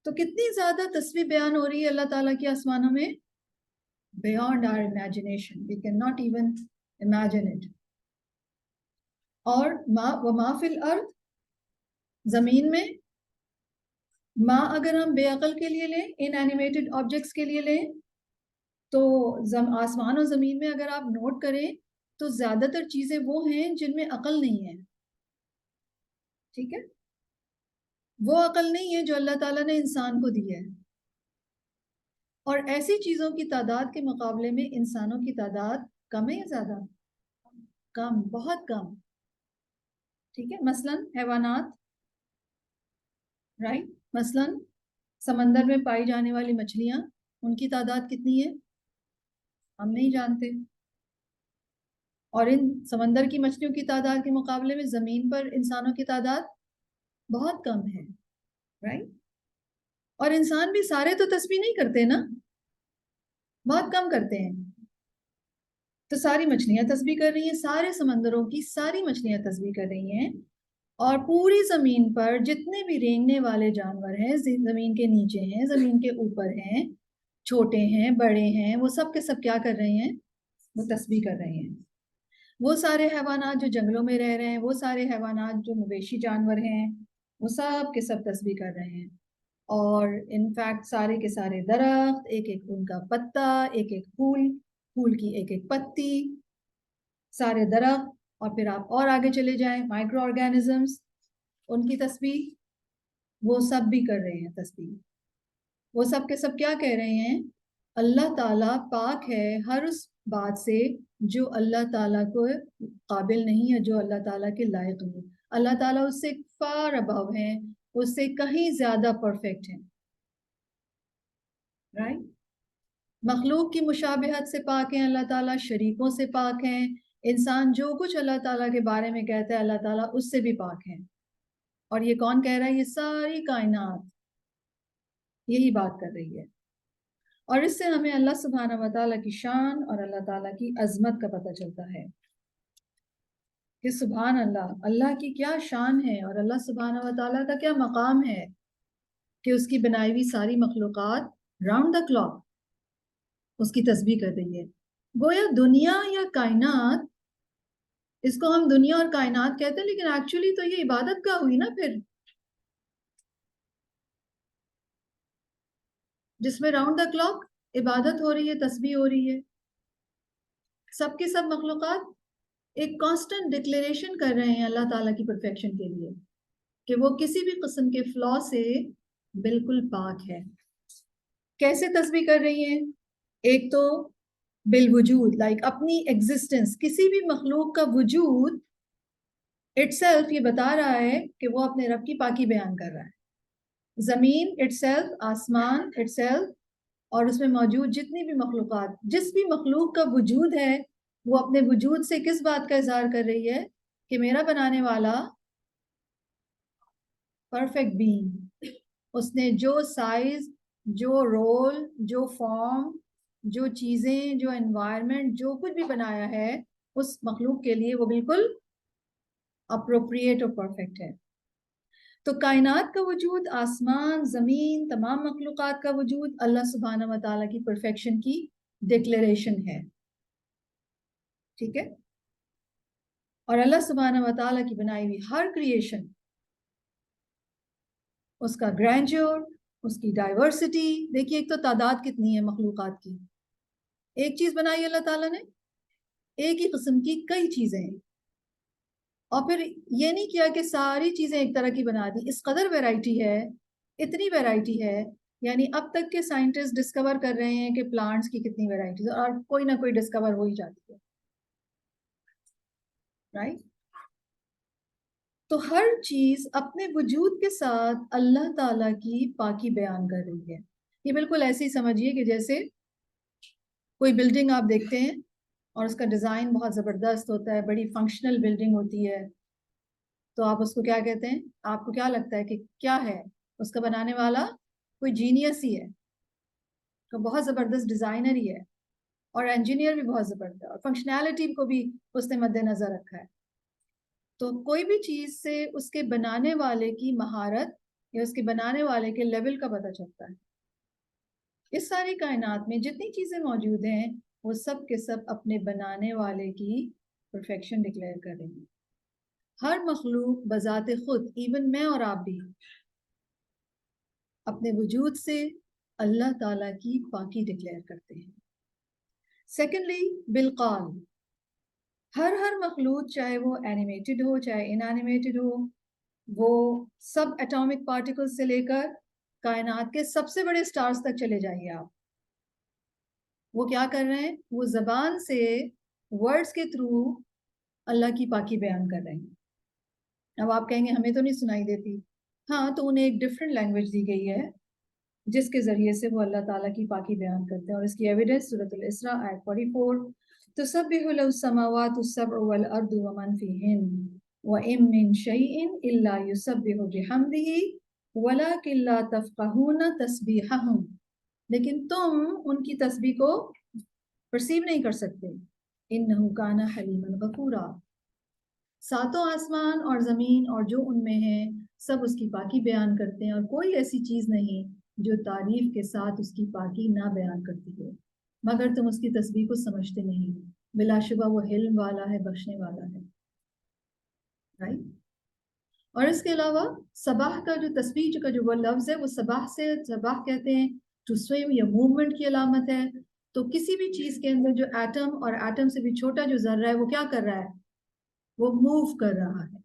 تو کتنی زیادہ تسبیح بیان ہو رہی ہے اللہ تعالیٰ کی آسمانوں میں، beyond our imagination, we can not even imagine it. اور وما فی الارض، زمین میں، ماں اگر ہم بے عقل کے لیے لیں، ان اینیمیٹڈ آبجیکٹس کے لیے لیں، تو آسمان اور زمین میں اگر آپ نوٹ کریں تو زیادہ تر چیزیں وہ ہیں جن میں عقل نہیں ہے. ٹھیک ہے، وہ عقل نہیں ہے جو اللہ تعالیٰ نے انسان کو دی ہے. اور ایسی چیزوں کی تعداد کے مقابلے میں انسانوں کی تعداد کم ہے یا زیادہ؟ کم، بہت کم. ٹھیک ہے، مثلا حیوانات، رائٹ، مثلا سمندر میں پائی جانے والی مچھلیاں، ان کی تعداد کتنی ہے ہم نہیں جانتے. اور ان سمندر کی مچھلیوں کی تعداد کے مقابلے میں زمین پر انسانوں کی تعداد بہت کم ہے، رائٹ. اور انسان بھی سارے تو تسبیح نہیں کرتے نا، بہت کم کرتے ہیں. تو ساری مچھلیاں تسبیح کر رہی ہیں، سارے سمندروں کی ساری مچھلیاں تسبیح کر رہی ہیں. اور پوری زمین پر جتنے بھی رینگنے والے جانور ہیں، زمین کے نیچے ہیں، زمین کے اوپر ہیں، چھوٹے ہیں، بڑے ہیں، وہ سب کے سب کیا کر رہے ہیں؟ وہ تسبیح کر رہے ہیں. وہ سارے حیوانات جو جنگلوں میں رہ رہے ہیں، وہ سارے حیوانات جو مویشی جانور ہیں، وہ سب کے سب تسبیح کر رہے ہیں. اور انفیکٹ سارے کے سارے درخت، ایک ایک ان کا پتا، ایک ایک پھول، پھول کی ایک ایک پتی، سارے درخت. اور پھر آپ اور آگے چلے جائیں، مائکرو آرگینزمز، ان کی تسبیح وہ سب بھی کر رہے ہیں تسبیح. وہ سب کے سب کیا کہہ رہے ہیں؟ اللہ تعالیٰ پاک ہے ہر اس بات سے جو اللہ تعالیٰ کو قابل نہیں ہے، جو اللہ تعالیٰ کے لائق نہیں. اللہ تعالیٰ اس سے فار ابو ہیں، اس سے کہیں زیادہ پرفیکٹ ہیں، رائٹ. مخلوق کی مشابہت سے پاک ہیں اللہ تعالیٰ، شریکوں سے پاک ہیں. انسان جو کچھ اللہ تعالیٰ کے بارے میں کہتا ہے اللہ تعالیٰ اس سے بھی پاک ہیں. اور یہ کون کہہ رہا ہے؟ یہ ساری کائنات یہی بات کر رہی ہے. اور اس سے ہمیں اللہ سبحانہ و تعالیٰ کی شان اور اللہ تعالیٰ کی عظمت کا پتہ چلتا ہے کہ سبحان اللہ، اللہ کی کیا شان ہے، اور اللہ سبحانہ و تعالیٰ کا کیا مقام ہے کہ اس کی بنائی ہوئی ساری مخلوقات راؤنڈ دا کلاک اس کی تسبیح کر رہی ہے. گویا دنیا یا کائنات، اس کو ہم دنیا اور کائنات کہتے ہیں، لیکن ایکچولی تو یہ عبادت کا ہوئی نا پھر، جس میں راؤنڈ دا کلاک عبادت ہو رہی ہے، تسبیح ہو رہی ہے. سب کے سب مخلوقات ایک کانسٹنٹ ڈکلیریشن کر رہے ہیں اللہ تعالیٰ کی پرفیکشن کے لیے کہ وہ کسی بھی قسم کے فلا سے بالکل پاک ہے. کیسے تسبیح کر رہی ہیں؟ ایک تو بالوجود، لائک اپنی ایگزسٹنس، کسی بھی مخلوق کا وجود اٹ سیلف یہ بتا رہا ہے کہ وہ اپنے رب کی پاکی بیان کر رہا ہے. زمین اٹ سیلف، آسمان اٹ سیلف، اور اس میں موجود جتنی بھی مخلوقات، جس بھی مخلوق کا وجود ہے وہ اپنے وجود سے کس بات کا اظہار کر رہی ہے کہ میرا بنانے والا پرفیکٹ بینگ، اس نے جو سائز، جو رول، جو فارم، جو چیزیں، جو انوائرمنٹ، جو کچھ بھی بنایا ہے اس مخلوق کے لیے وہ بالکل اپروپریٹ اور پرفیکٹ ہے۔ تو کائنات کا وجود، آسمان، زمین، تمام مخلوقات کا وجود اللہ سبحانہ و تعالیٰ کی پرفیکشن کی ڈکلیریشن ہے، ٹھیک ہے؟ اور اللہ سبحانہ و تعالیٰ کی بنائی ہوئی ہر کریشن، اس کا گرینڈیور، اس کی ڈائیورسٹی، دیکھیے ایک تو تعداد کتنی ہے مخلوقات کی، ایک چیز بنائی اللہ تعالیٰ نے، ایک ہی قسم کی کئی چیزیں ہیں، اور پھر یہ نہیں کیا کہ ساری چیزیں ایک طرح کی بنا دی، اس قدر ویرائٹی ہے، اتنی ویرائٹی ہے، یعنی اب تک کے سائنٹسٹ ڈسکور کر رہے ہیں کہ پلانٹس کی کتنی ویرائٹیز، اور کوئی نہ کوئی ڈسکور ہو ہی جاتی ہے، رائٹ؟ تو ہر چیز اپنے وجود کے ساتھ اللہ تعالیٰ کی پاکی بیان کر رہی ہے۔ یہ بالکل ایسے ہی سمجھیے کہ جیسے کوئی بلڈنگ آپ دیکھتے ہیں اور اس کا ڈیزائن بہت زبردست ہوتا ہے، بڑی فنکشنل بلڈنگ ہوتی ہے، تو آپ اس کو کیا کہتے ہیں؟ آپ کو کیا لگتا ہے کہ کیا ہے؟ اس کا بنانے والا کوئی جینیس ہی ہے، تو بہت زبردست ڈیزائنر ہی ہے، اور انجینئر بھی بہت زبردست، اور فنکشنالٹی کو بھی اس نے مد نظر رکھا ہے۔ تو کوئی بھی چیز سے اس کے بنانے والے کی مہارت یا اس کے بنانے والے کے لیول کا پتہ چلتا ہے۔ اس ساری کائنات میں جتنی چیزیں موجود ہیں وہ سب کے سب اپنے بنانے والے کی پرفیکشن ڈکلیئر کر رہی ہیں۔ ہر مخلوق بذات خود، ایون میں اور آپ بھی، اپنے وجود سے اللہ تعالیٰ کی پاکی ڈکلیئر کرتے ہیں۔ سیکنڈلی، بالقول، ہر مخلوق، چاہے وہ اینیمیٹڈ ہو چاہے ان اینیمیٹڈ ہو، وہ سب ایٹامک پارٹیکل سے لے کر کائنات کے سب سے بڑے سٹارز تک چلے جائیے آپ، وہ کیا کر رہے ہیں؟ وہ زبان سے، ورڈز کے تھرو اللہ کی پاکی بیان کر رہے ہیں۔ اب آپ کہیں گے ہمیں تو نہیں سنائی دیتی، ہاں، تو انہیں ایک ڈفرینٹ لینگویج دی گئی ہے جس کے ذریعے سے وہ اللہ تعالیٰ کی پاکی بیان کرتے ہیں، اور اس کی ایویڈنس سورۃ الاسراء آیت 44، تسبح له السماوات السبع والارض ومن فيهن وإن من شيء إلا يسبح بحمده ولكن لا تفقهون تسبيحهم، لیکن تم ان کی تسبیح کو پرسیو نہیں کر سکتے، انه كان حلیما غفورا۔ ساتوں آسمان اور زمین اور جو ان میں ہیں سب اس کی پاکی بیان کرتے ہیں، اور کوئی ایسی چیز نہیں جو تعریف کے ساتھ اس کی پاکی نہ بیان کرتی ہے، مگر تم اس کی تسبیح کو سمجھتے نہیں، بلا شبہ وہ حلم والا ہے، بخشنے والا ہے، رائٹ؟ اور اس کے علاوہ صباح کا جو تسبیح کا جو وہ لفظ ہے، وہ صباح سے، صباح کہتے ہیں ٹو سویم یا موومنٹ کی علامت ہے۔ تو کسی بھی چیز کے اندر جو ایٹم اور ایٹم سے بھی چھوٹا جو ذرہ ہے وہ کیا کر رہا ہے؟ وہ موو کر رہا ہے۔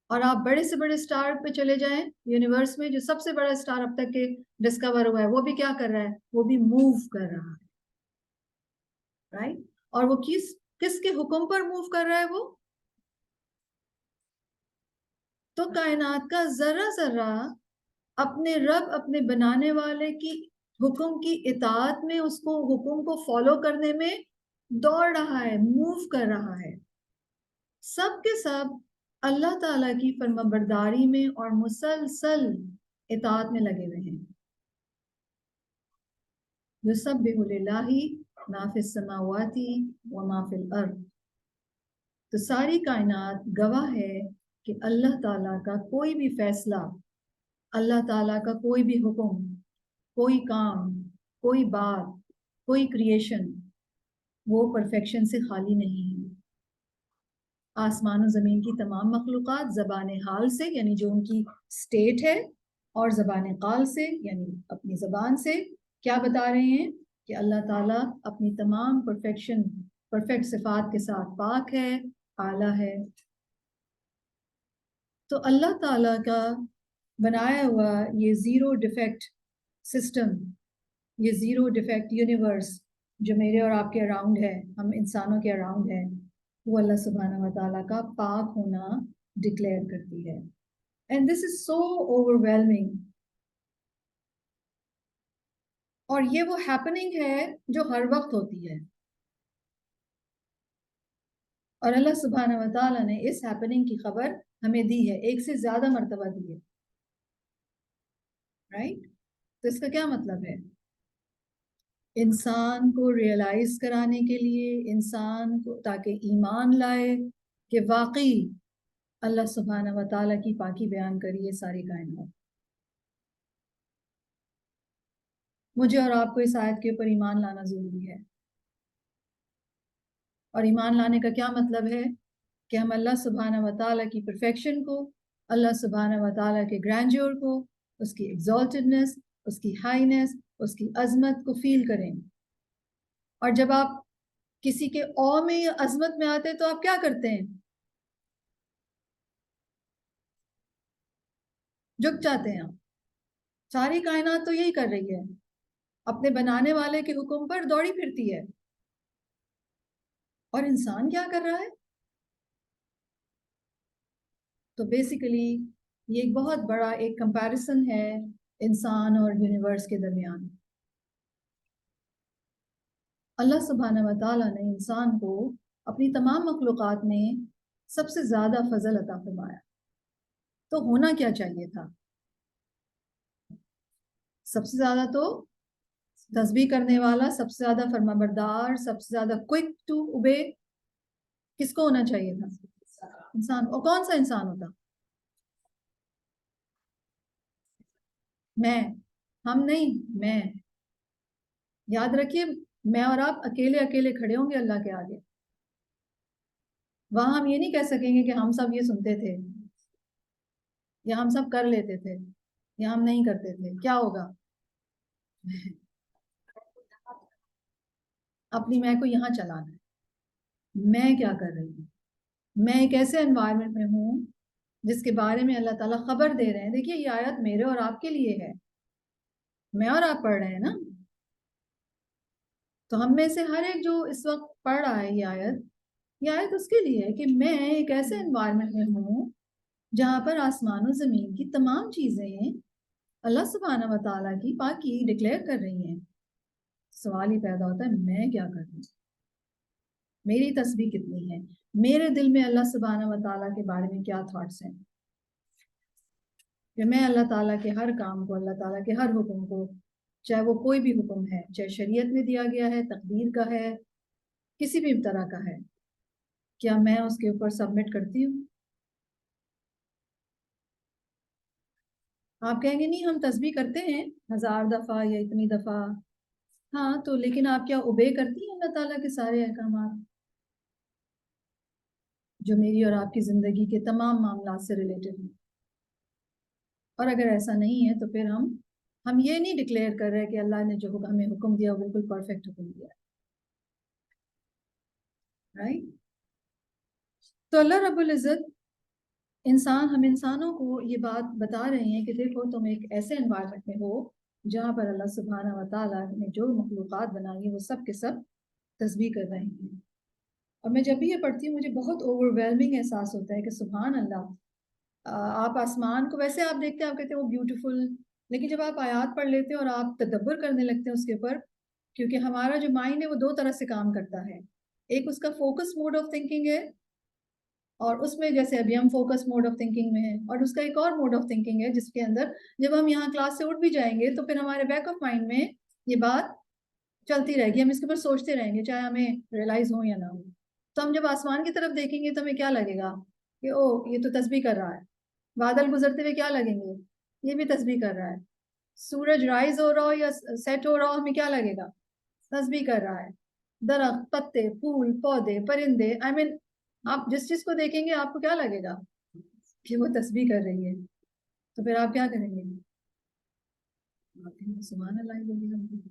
اور آپ بڑے سے بڑے اسٹار پہ چلے جائیں یونیورس میں، جو سب سے بڑا اسٹار اب تک کے ڈسکور ہوا ہے وہ بھی کیا کر رہا ہے؟ وہ بھی موو کر رہا ہے، رائٹ؟ اور وہ کس کے حکم پر موو کر رہا ہے وہ؟ تو کائنات کا ذرہ ذرہ اپنے رب، اپنے بنانے والے کی حکم کی اطاعت میں، اس کو حکم کو فالو کرنے میں دوڑ رہا ہے، موو کر رہا ہے، سب کے سب اللہ تعالیٰ کی فرمانبرداری میں اور مسلسل اطاعت میں لگے ہوئے ہیں۔ یسبح للہ ما فی السماوات وما فی الارض، تو ساری کائنات گواہ ہے کہ اللہ تعالیٰ کا کوئی بھی فیصلہ، اللہ تعالیٰ کا کوئی بھی حکم، کوئی کام، کوئی بات، کوئی کریشن، وہ پرفیکشن سے خالی نہیں ہے۔ آسمان و زمین کی تمام مخلوقات زبان حال سے، یعنی جو ان کی سٹیٹ ہے، اور زبان قال سے، یعنی اپنی زبان سے کیا بتا رہے ہیں؟ کہ اللہ تعالیٰ اپنی تمام پرفیکٹ صفات کے ساتھ پاک ہے، اعلیٰ ہے۔ تو اللہ تعالیٰ کا بنایا ہوا یہ زیرو ڈیفیکٹ سسٹم، یہ زیرو ڈیفیکٹ یونیورس جو میرے اور آپ کے اراؤنڈ ہے، ہم انسانوں کے اراؤنڈ ہے، وہ اللہ سبحانہ و تعالیٰ کا پاک ہونا ڈکلیئر کرتی ہے۔ And this is so over, اور یہ وہ ہیپننگ ہے جو ہر وقت ہوتی ہے۔ اور اللہ سبحانہ و تعالیٰ نے اس ہیپننگ کی خبر ہمیں دی ہے، ایک سے زیادہ مرتبہ دی ہے، رائٹ؟ تو اس کا کیا مطلب ہے؟ انسان کو ریئلائز کرانے کے لیے، انسان کو تاکہ ایمان لائے کہ واقعی اللہ سبحانہ و تعالیٰ کی پاکی بیان کریے ساری کائنات۔ مجھے اور آپ کو اس آیت کے اوپر ایمان لانا ضروری ہے، اور ایمان لانے کا کیا مطلب ہے؟ کہ ہم اللہ سبحانہ و تعالیٰ کی پرفیکشن کو، اللہ سبحانہ و تعالیٰ کے گرینڈیور کو، اس کی ایگزالٹڈنس، اس کی ہائینس، اس کی عظمت کو فیل کریں۔ اور جب آپ کسی کے او میں یا عظمت میں آتے ہیں تو آپ کیا کرتے ہیں؟ جھک جاتے ہیں آپ۔ ساری کائنات تو یہی کر رہی ہے، اپنے بنانے والے کے حکم پر دوڑی پھرتی ہے، اور انسان کیا کر رہا ہے؟ تو بیسیکلی یہ ایک بہت بڑا ایک کمپیریسن ہے انسان اور یونیورس کے درمیان۔ اللہ سبحانہ و تعالیٰ نے انسان کو اپنی تمام مخلوقات میں سب سے زیادہ فضل عطا فرمایا، تو ہونا کیا چاہیے تھا؟ سب سے زیادہ تو تسبیح کرنے والا، سب سے زیادہ فرما بردار، سب سے زیادہ کوئک ٹو اوبے کس کو ہونا چاہیے تھا؟ انسان۔ اور کون سا انسان ہوتا؟ میں، ہم نہیں، میں۔ یاد رکھیے، میں اور آپ اکیلے اکیلے کھڑے ہوں گے اللہ کے آگے، وہاں ہم یہ نہیں کہہ سکیں گے کہ ہم سب یہ سنتے تھے، یا ہم سب کر لیتے تھے، یا ہم نہیں کرتے تھے۔ کیا ہوگا؟ اپنی میں کو یہاں چلانا ہے، میں کیا کر رہی ہوں، میں ایک ایسے انوائرمنٹ میں ہوں جس کے بارے میں اللہ تعالیٰ خبر دے رہے ہیں۔ دیکھیے یہ آیت میرے اور آپ کے لیے ہے، میں اور آپ پڑھ رہے ہیں نا، تو ہم میں سے ہر ایک جو اس وقت پڑھ رہا ہے یہ آیت اس کے لیے ہے کہ میں ایک ایسے انوائرمنٹ میں ہوں جہاں پر آسمان و زمین کی تمام چیزیں اللہ سبحانہ و تعالیٰ کی پاکی ڈکلیئر کر رہی ہیں۔ سوال ہی پیدا ہوتا ہے میں کیا کر رہی ہوں، میری تسبیح کتنی ہے، میرے دل میں اللہ سبحانہ و تعالیٰ کے بارے میں کیا تھاٹس ہیں، کہ میں اللہ تعالیٰ کے ہر کام کو، اللہ تعالیٰ کے ہر حکم کو، چاہے وہ کوئی بھی حکم ہے، چاہے شریعت میں دیا گیا ہے، تقدیر کا ہے، کسی بھی طرح کا ہے، کیا میں اس کے اوپر سبمٹ کرتی ہوں؟ آپ کہیں گے نہیں ہم تسبیح کرتے ہیں 1000 دفعہ یا اتنی دفعہ، ہاں تو لیکن آپ کیا اوبے کرتی ہیں اللہ تعالیٰ کے سارے احکامات جو میری اور آپ کی زندگی کے تمام معاملات سے ریلیٹڈ ہیں؟ اور اگر ایسا نہیں ہے تو پھر ہم یہ نہیں ڈکلیئر کر رہے کہ اللہ نے جو ہمیں حکم دیا وہ بالکل پرفیکٹ حکم دیا ہے، رائٹ؟ تو اللہ رب العزت ہم انسانوں کو یہ بات بتا رہے ہیں کہ دیکھو تم ایک ایسے انوائرمنٹ میں ہو جہاں پر اللہ سبحانہ و تعالیٰ نے جو مخلوقات بنائی ہیں وہ سب کے سب تسبیح کر رہے ہیں۔ اور میں جب بھی یہ پڑھتی ہوں مجھے بہت اوور ویلمنگ احساس ہوتا ہے کہ سبحان اللہ، آپ آسمان کو ویسے آپ دیکھتے ہیں آپ کہتے ہیں وہ بیوٹیفل، لیکن جب آپ آیات پڑھ لیتے ہیں اور آپ تدبر کرنے لگتے ہیں اس کے اوپر، کیونکہ ہمارا جو مائنڈ ہے وہ دو طرح سے کام کرتا ہے، ایک اس کا فوکس موڈ آف تھنکنگ ہے، اور اس میں جیسے ابھی ہم فوکس موڈ آف تھنکنگ میں ہیں، اور اس کا ایک اور موڈ آف تھنکنگ ہے جس کے اندر جب ہم یہاں کلاس سے اٹھ بھی جائیں گے تو پھر ہمارے بیک آف مائنڈ میں یہ بات چلتی رہے گی، ہم اس کے اوپر سوچتے رہیں گے چاہے ہمیں ریئلائز ہو یا نہ ہو۔ تو ہم جب آسمان کی طرف دیکھیں گے تو ہمیں کیا لگے گا کہ او یہ تو تسبیح کر رہا ہے، بادل گزرتے ہوئے کیا لگیں گے، یہ بھی تسبیح کر رہا ہے، سورج رائز ہو رہا ہو یا سیٹ ہو رہا ہو ہمیں کیا لگے گا، تسبیح کر رہا ہے، درخت، پتے، پھول، پودے، پرندے، آئی مین آپ جس چیز کو دیکھیں گے آپ کو کیا لگے گا کہ وہ تسبیح کر رہی ہے، تو پھر آپ کیا کریں گے؟ سبحان اللہ بولیں گے،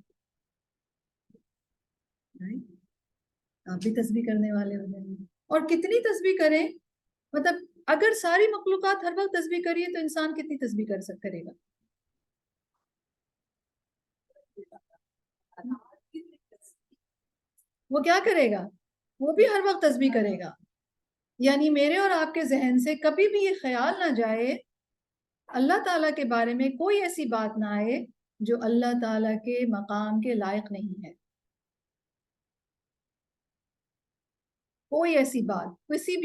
آپ بھی تسبیح کرنے والے ہو جائیں گے۔ اور کتنی تسبیح کریں، مطلب اگر ساری مخلوقات ہر وقت تسبیح کریے تو انسان کتنی تسبیح کرے گا؟ وہ کیا کرے گا؟ وہ بھی ہر وقت تسبیح کرے گا۔ یعنی میرے اور آپ کے ذہن سے کبھی بھی یہ خیال نہ جائے، اللہ تعالیٰ کے بارے میں کوئی ایسی بات نہ آئے جو اللہ تعالیٰ کے مقام کے لائق نہیں ہے۔ کوئی ایسی بات کسی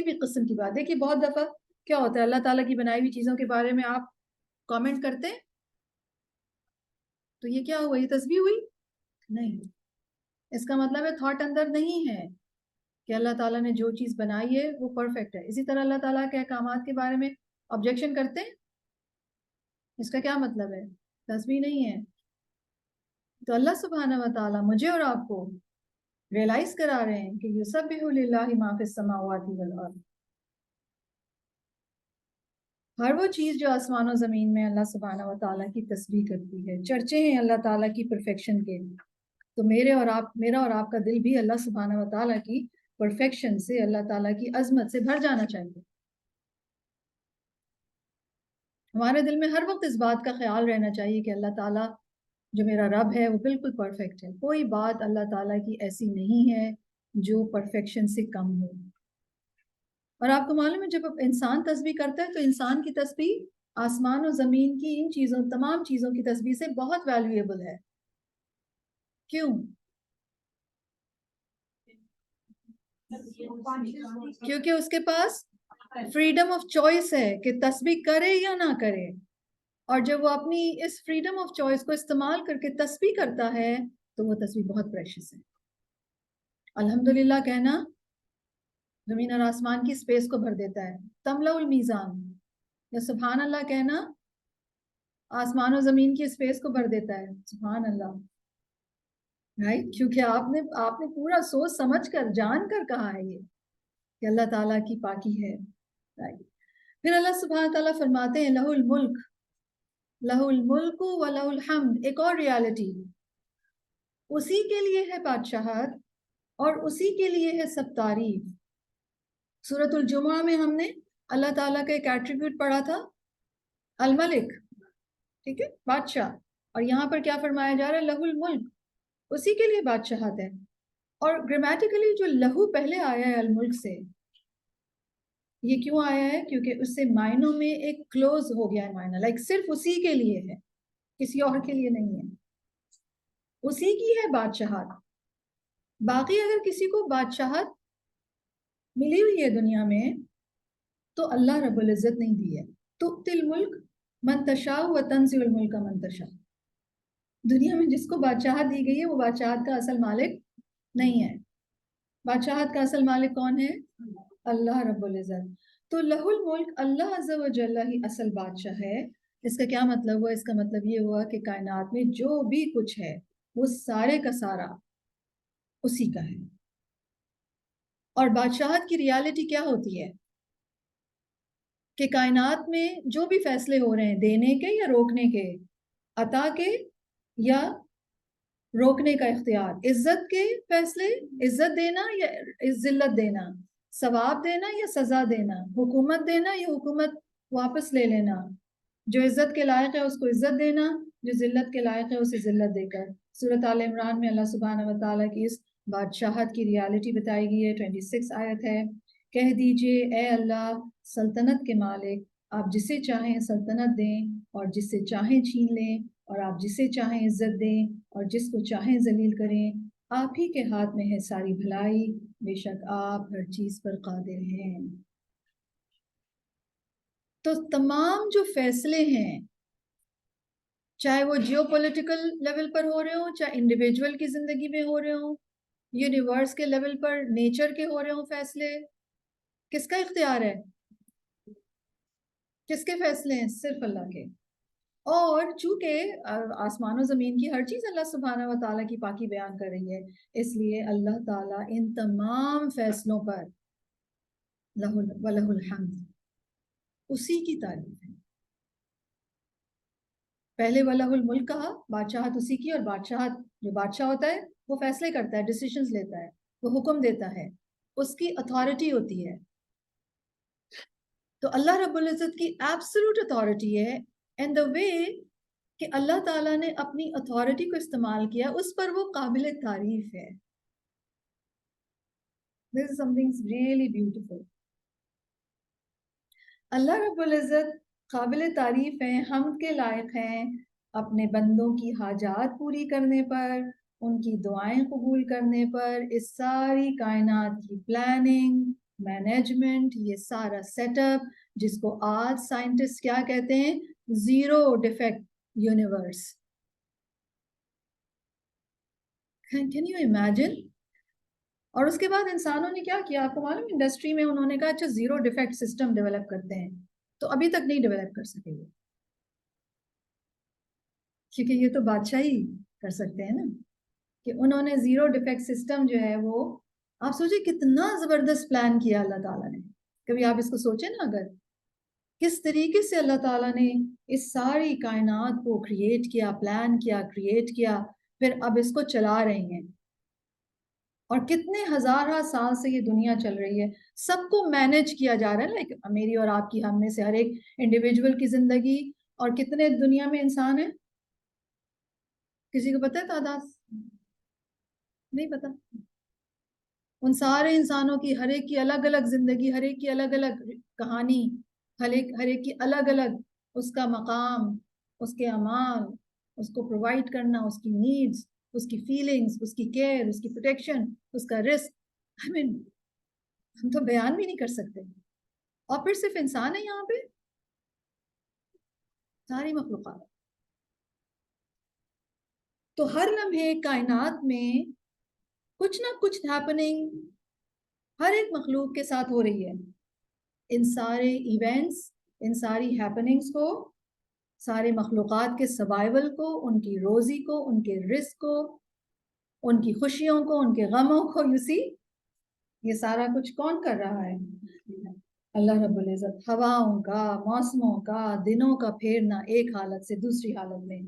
بھی قسم کی بات. دیکھیے بہت دفعہ کیا ہوتا ہے اللہ تعالیٰ کی بنائی ہوئی چیزوں کے بارے میں آپ کامنٹ کرتے ہیں تو یہ کیا ہوا, یہ تسبیح ہوئی نہیں. اس کا مطلب ہے تھاٹ اندر نہیں ہے کہ اللہ تعالیٰ نے جو چیز بنائی ہے وہ پرفیکٹ ہے. اسی طرح اللہ تعالیٰ کے احکامات کے بارے میں آبجیکشن کرتے ہیں, اس کا کیا مطلب ہے, تسبیح نہیں ہے. تو اللہ سبحانہ و تعالیٰ مجھے اور آپ کو ریئلائز کرا رہے ہیں کہ یسبح للہ ما فی السماوات والارض, ہر وہ چیز جو آسمان و زمین میں اللہ سبحانہ و تعالیٰ کی تسبیح کرتی ہے. چرچے ہیں اللہ تعالیٰ کی پرفیکشن کے, تو میرا اور آپ کا دل بھی اللہ سبحانہ و تعالیٰ کی پرفیکشن سے, اللہ تعالیٰ کی عظمت سے بھر جانا چاہیے. ہمارے دل میں ہر وقت اس بات کا خیال رہنا چاہیے کہ اللہ تعالیٰ جو میرا رب ہے وہ بالکل پرفیکٹ ہے. کوئی بات اللہ تعالیٰ کی ایسی نہیں ہے جو پرفیکشن سے کم ہو. اور آپ کو معلوم ہے جب انسان تسبیح کرتا ہے تو انسان کی تسبیح آسمان و زمین کی ان چیزوں, تمام چیزوں کی تسبیح سے بہت ویلیویبل ہے. کیوں؟ کیونکہ اس کے پاس فریڈم آف چوائس ہے کہ تسبیح کرے یا نہ کرے. اور جب وہ اپنی اس فریڈم آف چوائس کو استعمال کر کے تسبیح کرتا ہے تو وہ تسبیح بہت پریشس ہے. الحمدللہ کہنا زمین اور آسمان کی سپیس کو بھر دیتا ہے. تملأ المیزان, یا سبحان اللہ کہنا آسمان و زمین کی سپیس کو بھر دیتا ہے. سبحان اللہ, رائٹ, کیونکہ آپ نے پورا سوچ سمجھ کر جان کر کہا ہے یہ کہ اللہ تعالیٰ کی پاکی ہے. رائٹ. پھر اللہ سبحانہ تعالیٰ فرماتے ہیں لہ الملک و لہ الحمد. ایک اور ریالٹی, اسی کے لیے ہے بادشاہت اور اسی کے لیے ہے سب تعریف. سورۃ الجمعہ میں ہم نے اللہ تعالیٰ کا ایک ایٹریبیوٹ پڑھا تھا الملک, ٹھیک ہے, بادشاہ. اور یہاں پر کیا فرمایا جا رہا ہے, لہ الملک, اسی کے لیے بادشاہت ہے. اور گرامیٹیکلی جو لہو پہلے آیا ہے الملک سے, یہ کیوں آیا ہے, کیونکہ اس سے معنوں میں ایک کلوز ہو گیا ہے معنی, لائک صرف اسی کے لیے ہے, کسی اور کے لیے نہیں ہے, اسی کی ہے بادشاہت. باقی اگر کسی کو بادشاہت ملی ہوئی ہے دنیا میں تو اللہ رب العزت نہیں دی ہے. تؤتی الملک من تشاء و تنزع الملک من تشاء. دنیا میں جس کو بادشاہت دی گئی ہے وہ بادشاہت کا اصل مالک نہیں ہے. بادشاہت کا اصل مالک کون ہے, اللہ رب العزت. تو لہ الملک, اللہ عز و جل ہی اصل بادشاہ ہے. اس کا کیا مطلب ہوا, اس کا مطلب یہ ہوا کہ کائنات میں جو بھی کچھ ہے وہ سارے کا سارا اسی کا ہے. اور بادشاہت کی ریالٹی کیا ہوتی ہے کہ کائنات میں جو بھی فیصلے ہو رہے ہیں, دینے کے یا روکنے کے, عطا کے یا روکنے کا اختیار, عزت کے فیصلے, عزت دینا یا ذلت دینا, ثواب دینا یا سزا دینا, حکومت دینا یا حکومت واپس لے لینا, جو عزت کے لائق ہے اس کو عزت دینا, جو ذلت کے لائق ہے اسے ذلت دے کر. سورۃ آل عمران میں اللہ سبحانہ و تعالیٰ کی اس بادشاہت کی ریالٹی بتائی گئی ہے. 26 آیت ہے, کہہ دیجئے اے اللہ سلطنت کے مالک, آپ جسے چاہیں سلطنت دیں اور جس سے چاہیں چھین لیں, اور آپ جسے چاہیں عزت دیں اور جس کو چاہیں ذلیل کریں. آپ ہی کے ہاتھ میں ہے ساری بھلائی, بے شک آپ ہر چیز پر قادر ہیں. تو تمام جو فیصلے ہیں, چاہے وہ جیو پولیٹیکل لیول پر ہو رہے ہوں, چاہے انڈیویجول کی زندگی میں ہو رہے ہوں, یونیورس کے لیول پر نیچر کے ہو رہے ہوں فیصلے, کس کا اختیار ہے, کس کے فیصلے ہیں, صرف اللہ کے. اور چونکہ آسمان و زمین کی ہر چیز اللہ سبحانہ و تعالیٰ کی پاکی بیان کر رہی ہے, اس لیے اللہ تعالیٰ ان تمام فیصلوں پر وَلَهُ الْحَمْدُ, اسی کی تعریف ہے. پہلے وَلَهُ الْمُلْکَ کہا, بادشاہت اسی کی, اور بادشاہت جو بادشاہ ہوتا ہے وہ فیصلے کرتا ہے, ڈیسیشنز لیتا ہے, وہ حکم دیتا ہے, اس کی اتھارٹی ہوتی ہے. تو اللہ رب العزت کی ایبسولوٹ اتھارٹی ہے, اینڈ دا وے کہ اللہ تعالیٰ نے اپنی اتھارٹی کو استعمال کیا اس پر وہ قابل تعریف ہے. This is something really beautiful. اللہ رب العزت قابل تعریف ہیں, حمد کے لائق ہیں اپنے بندوں کی حاجات پوری کرنے پر, ان کی دعائیں قبول کرنے پر اس ساری کائنات کی پلاننگ، مینجمنٹ، یہ سارا سیٹ اپ جس کو آج سائنٹسٹ کیا کہتے ہیں، zero defect universe. Can you imagine? اور اس کے بعد انسانوں نے کیا کیا، آپ کو معلوم انڈسٹری میں انہوں نے کہا اچھا زیرو ڈیفیکٹ سسٹم ڈیولپ کرتے ہیں، تو ابھی تک نہیں ڈیولپ کر سکے وہ، کیونکہ یہ تو بادشاہی کر سکتے ہیں نا، کہ انہوں نے زیرو ڈیفیکٹ سسٹم جو ہے وہ، آپ سوچیں کتنا زبردست پلان کیا اللہ تعالیٰ نے. کبھی آپ اس کو سوچیں نا، اگر کس طریقے سے اللہ تعالیٰ نے اس ساری کائنات کو کریٹ کیا، پلان کیا، کریٹ کیا، پھر اب اس کو چلا رہے ہیں، اور کتنے ہزارہ سال سے یہ دنیا چل رہی ہے، سب کو مینج کیا جا رہا ہے. لائک میری اور آپ کی، ہم میں سے ہر ایک انڈیویجول کی زندگی، اور کتنے دنیا میں انسان ہیں، کسی کو پتہ ہے تعداد؟ نہیں پتا. ان سارے انسانوں کی ہر ایک کی الگ الگ زندگی، ہر ایک کی الگ الگ کہانی، ہر ایک کی الگ الگ اس کا مقام، اس کے اعمال، اس کو پرووائڈ کرنا، اس کی نیڈز، اس کی فیلنگز، اس کی کیئر، اس کی پروٹیکشن، اس کا رسک. ہم تو بیان بھی نہیں کر سکتے. اور پھر صرف انسان ہے یہاں پہ، ساری مخلوقات. تو ہر لمحے کائنات میں کچھ نہ کچھ ہیپننگ ہر ایک مخلوق کے ساتھ ہو رہی ہے. ان سارے ایونٹس، ان ساری ہیپننگز کو، سارے مخلوقات کے سروائیول کو، ان کی روزی کو، ان کے رزق کو، ان کی خوشیوں کو، ان کے غموں کو، یہ سارا کچھ کون کر رہا ہے؟ اللہ رب العزت. ہواؤں کا، موسموں کا، دنوں کا پھیرنا ایک حالت سے دوسری حالت میں،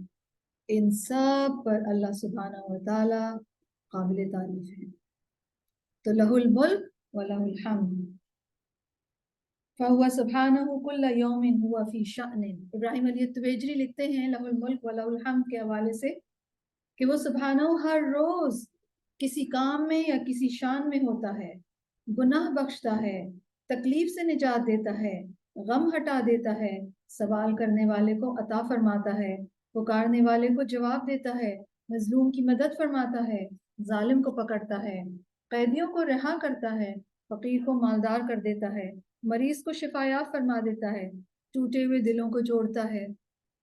ان سب پر اللہ سبحانہ و تعالی قابل تعریف ہے. تو لہ الملک و لہ الحمد فہو سبحانہ کل یوم ہوا فی شأن. ابراہیم علی التویجری لکھتے ہیں لہ الملک و لہ الحمد کے حوالے سے کہ وہ سبحانہ ہر روز کسی کام میں یا کسی شان میں ہوتا ہے، گناہ بخشتا ہے، تکلیف سے نجات دیتا ہے، غم ہٹا دیتا ہے، سوال کرنے والے کو عطا فرماتا ہے، پکارنے والے کو جواب دیتا ہے، مظلوم کی مدد فرماتا ہے، ظالم کو پکڑتا ہے، قیدیوں کو رہا کرتا ہے، فقیر کو مالدار کر دیتا ہے، مریض کو شفایاب فرما دیتا ہے، ٹوٹے ہوئے دلوں کو جوڑتا ہے،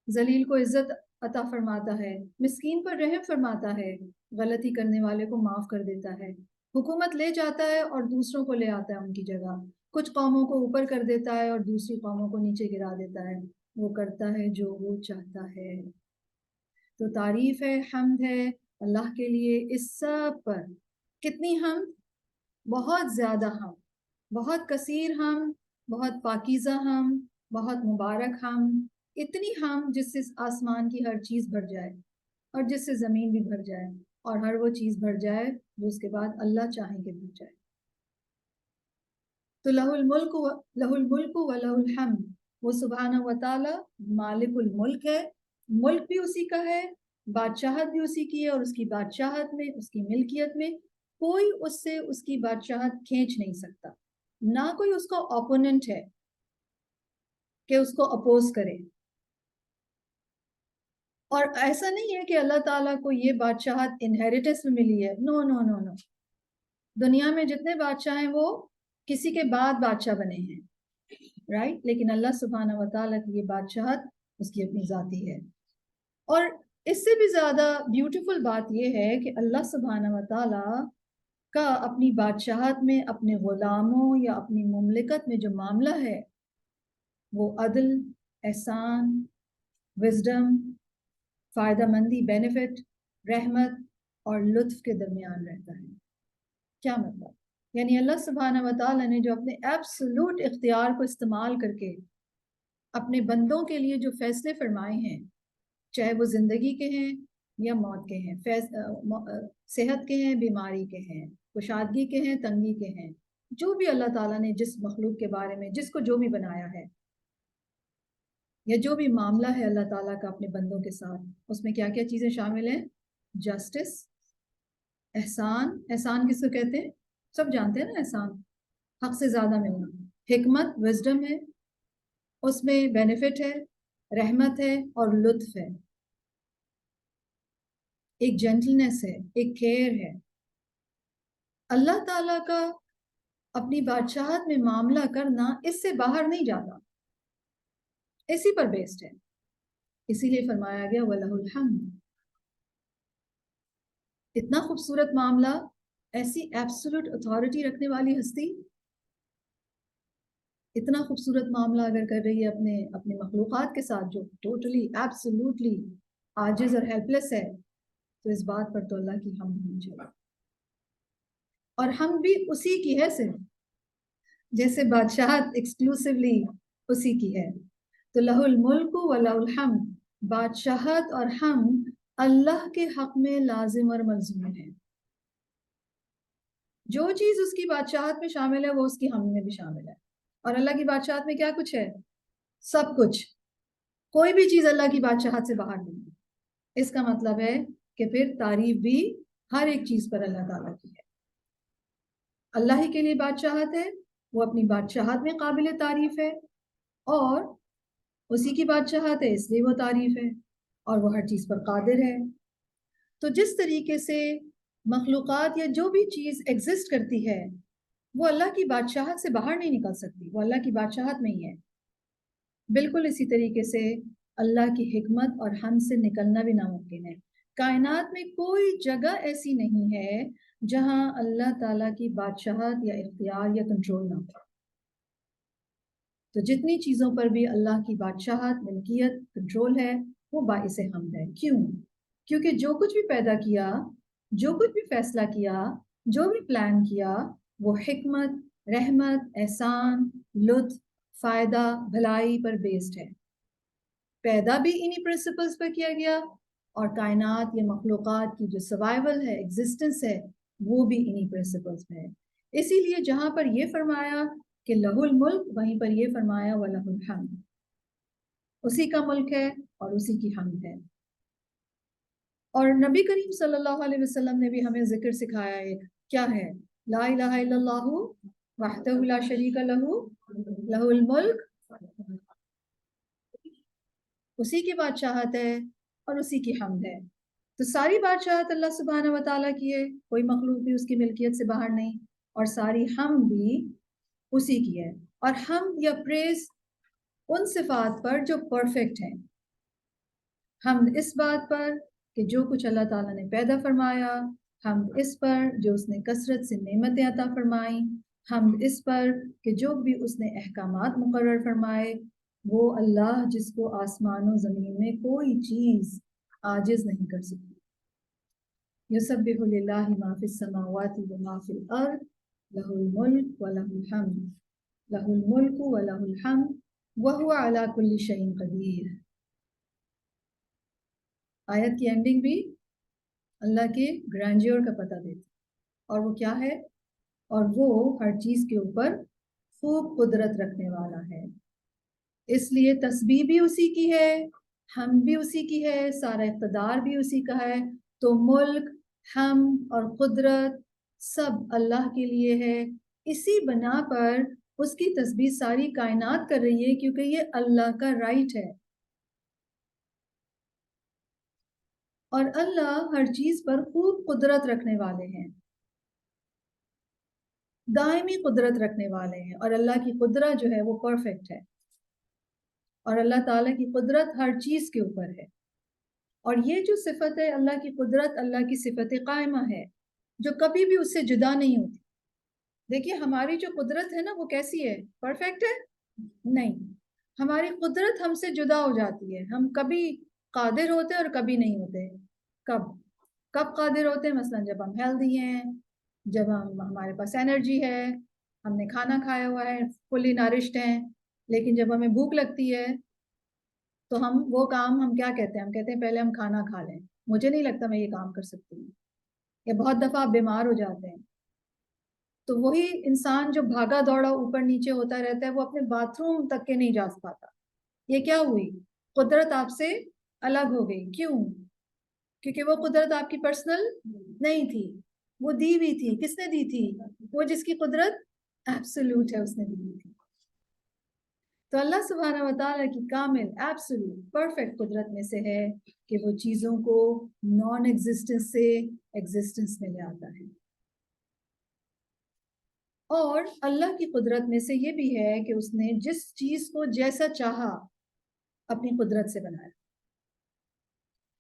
ذلیل کو عزت عطا فرماتا ہے، مسکین پر رحم فرماتا ہے، غلطی کرنے والے کو معاف کر دیتا ہے، حکومت لے جاتا ہے اور دوسروں کو لے آتا ہے ان کی جگہ، کچھ قوموں کو اوپر کر دیتا ہے اور دوسری قوموں کو نیچے گرا دیتا ہے، وہ کرتا ہے جو وہ چاہتا ہے. تو تعریف ہے، حمد ہے اللہ کے لیے اس سب پر. کتنی حمد؟ بہت زیادہ حمد، بہت کثیر حمد، بہت پاکیزہ حمد، بہت مبارک حمد. اتنی حمد جس سے آسمان کی ہر چیز بھر جائے، اور جس سے زمین بھی بھر جائے، اور ہر وہ چیز بھر جائے جو اس کے بعد اللہ چاہیں کہ بھر جائے. تو لہ الملک و لہ الحمد. وہ سبحانہ و تعالی مالک الملک ہے، ملک بھی اسی کا ہے، بادشاہت بھی اسی کی ہے، اور اس کی بادشاہت میں، اس کی ملکیت میں کوئی اس سے اس کی بادشاہت کھینچ نہیں سکتا، نہ کوئی اس کا اوپوننٹ ہے کہ اس کو اپوز کرے. اور ایسا نہیں ہے کہ اللہ تعالیٰ کو یہ بادشاہت انہیریٹنس میں ملی ہے، نو نو نو نو. دنیا میں جتنے بادشاہ ہیں وہ کسی کے بعد بادشاہ بنے ہیں، رائٹ؟ لیکن اللہ سبحانہ و تعالیٰ کی یہ بادشاہت اس کی اپنی ذاتی ہے. اور اس سے بھی زیادہ بیوٹیفل بات یہ ہے کہ اللہ سبحانہ و تعالیٰ کا اپنی بادشاہت میں، اپنے غلاموں یا اپنی مملکت میں جو معاملہ ہے وہ عدل، احسان، وزڈم، فائدہ مندی، بینیفٹ، رحمت اور لطف کے درمیان رہتا ہے. کیا مطلب؟ یعنی اللہ سبحانہ و تعالیٰ نے جو اپنے ایبسولوٹ اختیار کو استعمال کر کے اپنے بندوں کے لیے جو فیصلے فرمائے ہیں، چاہے وہ زندگی کے ہیں یا موت کے ہیں، صحت کے ہیں، بیماری کے ہیں، کشادگی کے ہیں، تنگی کے ہیں، جو بھی اللہ تعالیٰ نے جس مخلوق کے بارے میں، جس کو جو بھی بنایا ہے، یا جو بھی معاملہ ہے اللہ تعالیٰ کا اپنے بندوں کے ساتھ، اس میں کیا کیا چیزیں شامل ہیں؟ جسٹس، احسان. احسان کس کو کہتے ہیں؟ سب جانتے ہیں نا احسان، حق سے زیادہ ملنا. حکمت، وزڈم ہے، اس میں بینیفٹ ہے، رحمت ہے اور لطف ہے. ایک جینٹلنس ہے، ایک کیئر ہے. اللہ تعالیٰ کا اپنی بادشاہت میں معاملہ کرنا اس سے باہر نہیں جاتا، اسی پر بیسڈ ہے. اسی لیے فرمایا گیا وَلَهُ الْحَمْدُ. اتنا خوبصورت معاملہ، ایسی ایبسولوٹ اتھارٹی رکھنے والی ہستی اتنا خوبصورت معاملہ اگر کر رہی ہے اپنے مخلوقات کے ساتھ جو ٹوٹلی ایبسولوٹلی عاجز اور ہیلپ لیس ہے، تو اس بات پر تو اللہ کی حمد ہونی چاہیے. اور ہم بھی اسی کی ہے، صرف جیسے بادشاہت ایکسکلوسیولی اسی کی ہے. تو لہ الملک و لہ الحمد، بادشاہت اور ہم اللہ کے حق میں لازم اور ملزوم ہے. جو چیز اس کی بادشاہت میں شامل ہے وہ اس کی حمد میں بھی شامل ہے. اور اللہ کی بادشاہت میں کیا کچھ ہے؟ سب کچھ. کوئی بھی چیز اللہ کی بادشاہت سے باہر نہیں ہے. اس کا مطلب ہے کہ پھر تعریف بھی ہر ایک چیز پر اللہ تعالیٰ کی ہے. اللہ ہی کے لیے بادشاہت ہے، وہ اپنی بادشاہت میں قابل تعریف ہے، اور اسی کی بادشاہت ہے اس لیے وہ تعریف ہے، اور وہ ہر چیز پر قادر ہے. تو جس طریقے سے مخلوقات یا جو بھی چیز ایگزسٹ کرتی ہے وہ اللہ کی بادشاہت سے باہر نہیں نکل سکتی، وہ اللہ کی بادشاہت میں ہی ہے. بالکل اسی طریقے سے اللہ کی حکمت اور ہم سے نکلنا بھی ناممکن ہے. کائنات میں کوئی جگہ ایسی نہیں ہے جہاں اللہ تعالیٰ کی بادشاہت یا اختیار یا کنٹرول نہ ہو. تو جتنی چیزوں پر بھی اللہ کی بادشاہت، ملکیت، کنٹرول ہے، وہ باعث حمد ہے. کیوں؟ کیونکہ جو کچھ بھی پیدا کیا، جو کچھ بھی فیصلہ کیا، جو بھی پلان کیا، وہ حکمت، رحمت، احسان، لطف، فائدہ، بھلائی پر بیسڈ ہے. پیدا بھی انہی پرنسپلز پر کیا گیا، اور کائنات یا مخلوقات کی جو سروائیول ہے، ایگزسٹنس ہے، وہ بھی انہی پرنسپلز پہ ہے. اسی لیے جہاں پر یہ فرمایا کہ لہ الملک، وہیں پر یہ فرمایا وَلَہ الحمد. اسی کا ملک ہے اور اسی کی حمد ہے. اور نبی کریم صلی اللہ علیہ وسلم نے بھی ہمیں ذکر سکھایا ایک، کیا ہے؟ لا الہ الا اللہ وحدہ لا شریک لہ لہ الملک، اسی کی بادشاہت ہے اور اسی کی حمد ہے. تو ساری بادشاہت اللہ سبحانہ و تعالیٰ کی ہے، کوئی مخلوق بھی اس کی ملکیت سے باہر نہیں، اور ساری حمد بھی اسی کی ہے. اور حمد یا پریز ان صفات پر جو پرفیکٹ ہیں. حمد اس بات پر کہ جو کچھ اللہ تعالیٰ نے پیدا فرمایا، حمد اس پر جو اس نے کثرت سے نعمتیں عطا فرمائیں، حمد اس پر کہ جو بھی اس نے احکامات مقرر فرمائے، وہ اللہ جس کو آسمان و زمین میں کوئی چیز عاجز نہیں کر سکتی. یسبح للہ ما فی السماوات و ما فی الارض لہ الملک و لہ الحمد لہ الملک و لہ الحمد وہو علی کل شیء قدیر. آیت کی اینڈنگ بھی اللہ کے گرینڈیور کا پتہ دیتی، اور وہ کیا ہے؟ اور وہ ہر چیز کے اوپر خوب قدرت رکھنے والا ہے. اس لیے تسبیح بھی اسی کی ہے، حمد بھی اسی کی ہے، سارا اقتدار بھی اسی کا ہے. تو ملک، حمد اور قدرت سب اللہ کے لیے ہے. اسی بنا پر اس کی تسبیح ساری کائنات کر رہی ہے، کیونکہ یہ اللہ کا رائٹ ہے. اور اللہ ہر چیز پر خوب قدرت رکھنے والے ہیں، دائمی قدرت رکھنے والے ہیں. اور اللہ کی قدرت جو ہے وہ پرفیکٹ ہے، اور اللہ تعالیٰ کی قدرت ہر چیز کے اوپر ہے. اور یہ جو صفت ہے اللہ کی قدرت، اللہ کی صفت قائمہ ہے جو کبھی بھی اس سے جدا نہیں ہوتی. دیکھیے ہماری جو قدرت ہے نا وہ کیسی ہے؟ پرفیکٹ ہے؟ نہیں. ہماری قدرت ہم سے جدا ہو جاتی ہے. ہم کبھی قادر ہوتے اور کبھی نہیں ہوتے. کب قادر ہوتے ہیں؟ مثلا جب ہم ہیلدی ہیں، جب ہمارے پاس انرجی ہے، ہم نے کھانا کھایا ہوا ہے، فلی نرشڈ ہیں. لیکن جب ہمیں بھوک لگتی ہے تو ہم وہ کام ہم کیا کہتے ہیں؟ ہم کہتے ہیں پہلے ہم کھانا کھا لیں، مجھے نہیں لگتا میں یہ کام کر سکتی ہوں. یا بہت دفعہ آپ بیمار ہو جاتے ہیں تو وہی انسان جو بھاگا دوڑا اوپر نیچے ہوتا رہتا ہے وہ اپنے باتھ روم تک کے نہیں جا پاتا. یہ کیا ہوئی؟ قدرت آپ سے الگ ہو گئی. کیوں؟ کیونکہ وہ قدرت آپ کی پرسنل نہیں تھی، وہ دی ہوئی تھی. کس نے دی تھی؟ وہ جس کی قدرت ایبسولوٹ ہے، اس نے دی ہوئی تھی. تو اللہ سبحانہ و تعالیٰ کی کامل ایبسولوٹ پرفیکٹ قدرت میں سے ہے کہ وہ چیزوں کو نان ایگزسٹنس سے ایگزسٹنس میں لے آتا ہے. اور اللہ کی قدرت میں سے یہ بھی ہے کہ اس نے جس چیز کو جیسا چاہا اپنی قدرت سے بنایا.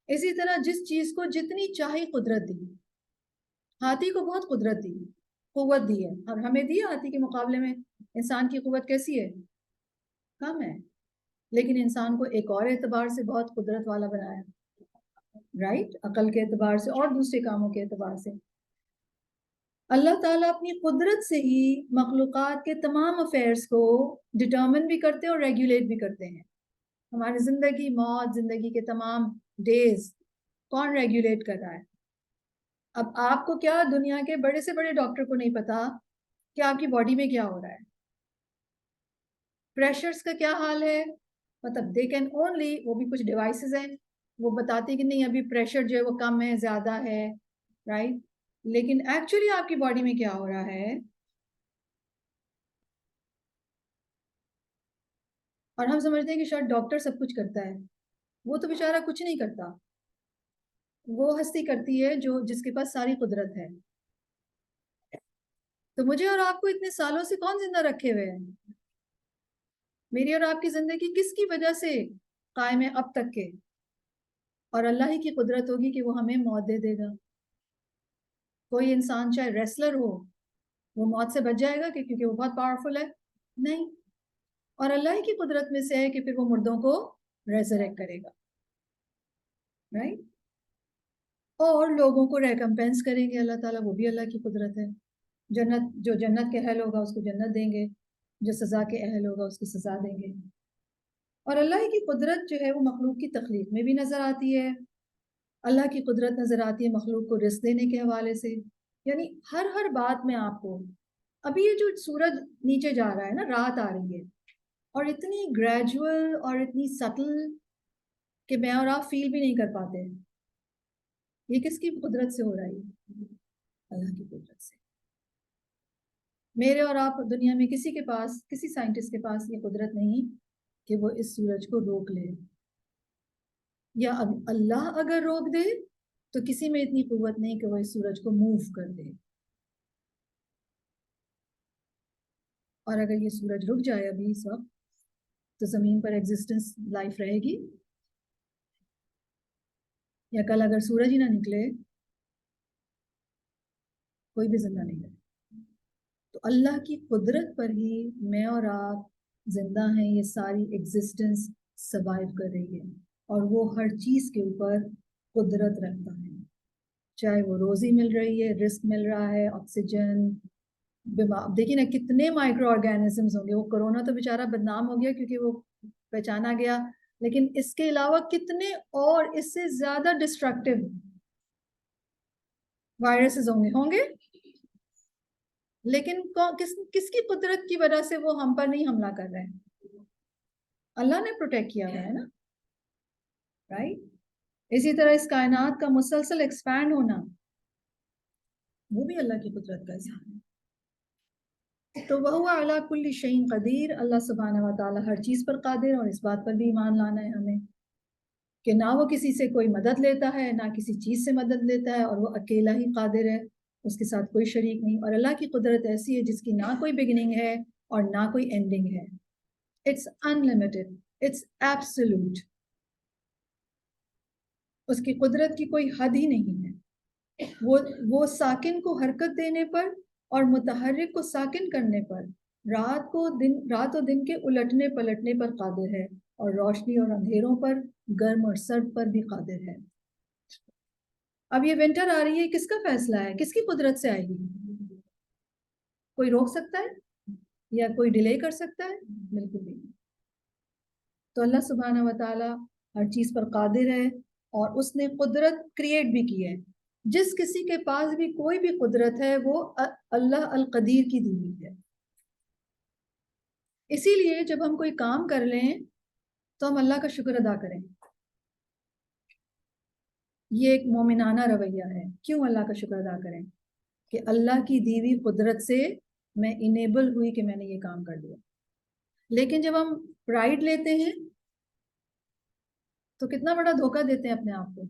اسی طرح جس چیز کو جتنی چاہی قدرت دی. ہاتھی کو بہت قدرت دی، قوت دی ہے، اور ہمیں دی ہاتھی کے مقابلے میں انسان کی قوت کیسی ہے؟ کم ہے. لیکن انسان کو ایک اور اعتبار سے بہت قدرت والا بنایا، رائٹ؟ عقل کے اعتبار سے اور دوسرے کاموں کے اعتبار سے. اللہ تعالیٰ اپنی قدرت سے ہی مخلوقات کے تمام افیئرس کو ڈٹرمن بھی کرتے ہیں اور ریگولیٹ بھی کرتے ہیں. ہماری زندگی، موت، زندگی کے تمام ڈیز کون ریگولیٹ کر رہا ہے؟ اب آپ کو کیا، دنیا کے بڑے سے بڑے ڈاکٹر کو نہیں پتا کہ آپ کی باڈی میں کیا ہو رہا ہے. پریشرز کا کیا حال ہے، مطلب دے کین اونلی، وہ بھی کچھ ڈیوائسز ہیں وہ بتاتے ہیں کہ نہیں ابھی پریشر جو ہے وہ کم ہے، زیادہ ہے، رائٹ؟ لیکن ایکچولی آپ کی باڈی میں کیا ہو رہا ہے، اور ہم سمجھتے ہیں کہ شاید ڈاکٹر سب کچھ کرتا ہے. وہ تو بیچارہ کچھ نہیں کرتا. وہ ہستی کرتی ہے جو جس کے پاس ساری قدرت ہے. تو مجھے اور آپ کو اتنے سالوں سے کون زندہ رکھے ہوئے ہیں؟ میری اور آپ کی زندگی کس کی وجہ سے قائم ہے اب تک کے؟ اور اللہ ہی کی قدرت ہوگی کہ وہ ہمیں موت دے دے گا. کوئی انسان چاہے ریسلر ہو، وہ موت سے بچ جائے گا کہ کیونکہ وہ بہت پاورفل ہے؟ نہیں. اور اللہ ہی کی قدرت میں سے ہے کہ پھر وہ مردوں کو ریزریکٹ کرے گا، رائٹ؟ اور لوگوں کو ریکمپینس کریں گے اللہ تعالیٰ، وہ بھی اللہ کی قدرت ہے. جنت، جو جنت کے اہل ہوگا اس کو جنت دیں گے، جو سزا کے اہل ہوگا اس کی سزا دیں گے. اور اللہ کی قدرت جو ہے وہ مخلوق کی تخلیق میں بھی نظر آتی ہے. اللہ کی قدرت نظر آتی ہے مخلوق کو رزق دینے کے حوالے سے. یعنی ہر بات میں آپ کو، ابھی یہ جو سورج نیچے جا رہا ہے نا، رات آ رہی ہے، اور اتنی گریجول اور اتنی سٹل کہ میں اور آپ فیل بھی نہیں کر پاتے ہیں. یہ کس کی قدرت سے ہو رہا ہے؟ اللہ کی قدرت سے. میرے اور آپ دنیا میں کسی کے پاس، کسی سائنٹسٹ کے پاس یہ قدرت نہیں کہ وہ اس سورج کو روک لے، یا اللہ اگر روک دے تو کسی میں اتنی قوت نہیں کہ وہ اس سورج کو موو کر دے. اور اگر یہ سورج رک جائے ابھی اس وقت تو زمین پر ایگزسٹنس، لائف رہے گی؟ یا کل اگر سورج ہی نہ نکلے کوئی بھی زندہ نہیں رہے. تو اللہ کی قدرت پر ہی میں اور آپ زندہ ہیں. یہ ساری ایگزسٹنس سروائیو کر رہی ہے، اور وہ ہر چیز کے اوپر قدرت رکھتا ہے. چاہے وہ روزی مل رہی ہے، رزق مل رہا ہے، آکسیجن، دیکھیں نا کتنے مائکرو آرگینزمز ہوں گے. وہ کرونا تو بیچارہ بدنام ہو گیا کیونکہ وہ پہچانا گیا، لیکن اس کے علاوہ کتنے اور اس سے زیادہ ڈسٹرکٹیو وائرسز ہوں گے. لیکن کس کی قدرت کی وجہ سے وہ ہم پر نہیں حملہ کر رہے ہیں؟ اللہ نے پروٹیکٹ کیا ہوا ہے نا، رائٹ؟ اسی طرح اس کائنات کا مسلسل ایکسپینڈ ہونا وہ بھی اللہ کی قدرت کا احسان ہے. تو وہ علی کل شیء قدیر، اللہ سبحانہ و تعالیٰ ہر چیز پر قادر. اور اس بات پر بھی ایمان لانا ہے ہمیں کہ نہ وہ کسی سے کوئی مدد لیتا ہے، نہ کسی چیز سے مدد لیتا ہے، اور وہ اکیلا ہی قادر ہے، اس کے ساتھ کوئی شریک نہیں. اور اللہ کی قدرت ایسی ہے جس کی نہ کوئی بگننگ ہے اور نہ کوئی اینڈنگ ہے. It's unlimited, it's absolute. اس کی قدرت کی کوئی حد ہی نہیں ہے. وہ ساکن کو حرکت دینے پر اور متحرک کو ساکن کرنے پر، رات و دن کے الٹنے پلٹنے پر قادر ہے، اور روشنی اور اندھیروں پر، گرم اور سرد پر بھی قادر ہے. اب یہ ونٹر آ رہی ہے، کس کا فیصلہ ہے؟ کس کی قدرت سے آئے گی؟ کوئی روک سکتا ہے یا کوئی ڈیلے کر سکتا ہے؟ بالکل نہیں. تو اللہ سبحانہ و تعالی ہر چیز پر قادر ہے، اور اس نے قدرت کریٹ بھی کی ہے. جس کسی کے پاس بھی کوئی بھی قدرت ہے وہ اللہ القدیر کی دی ہوئی ہے. اسی لیے جب ہم کوئی کام کر لیں تو ہم اللہ کا شکر ادا کریں. یہ ایک مومنانہ رویہ ہے. کیوں اللہ کا شکر ادا کریں؟ کہ اللہ کی دی ہوئی قدرت سے میں انیبل ہوئی کہ میں نے یہ کام کر لیا. لیکن جب ہم پرائڈ لیتے ہیں تو کتنا بڑا دھوکہ دیتے ہیں اپنے آپ کو.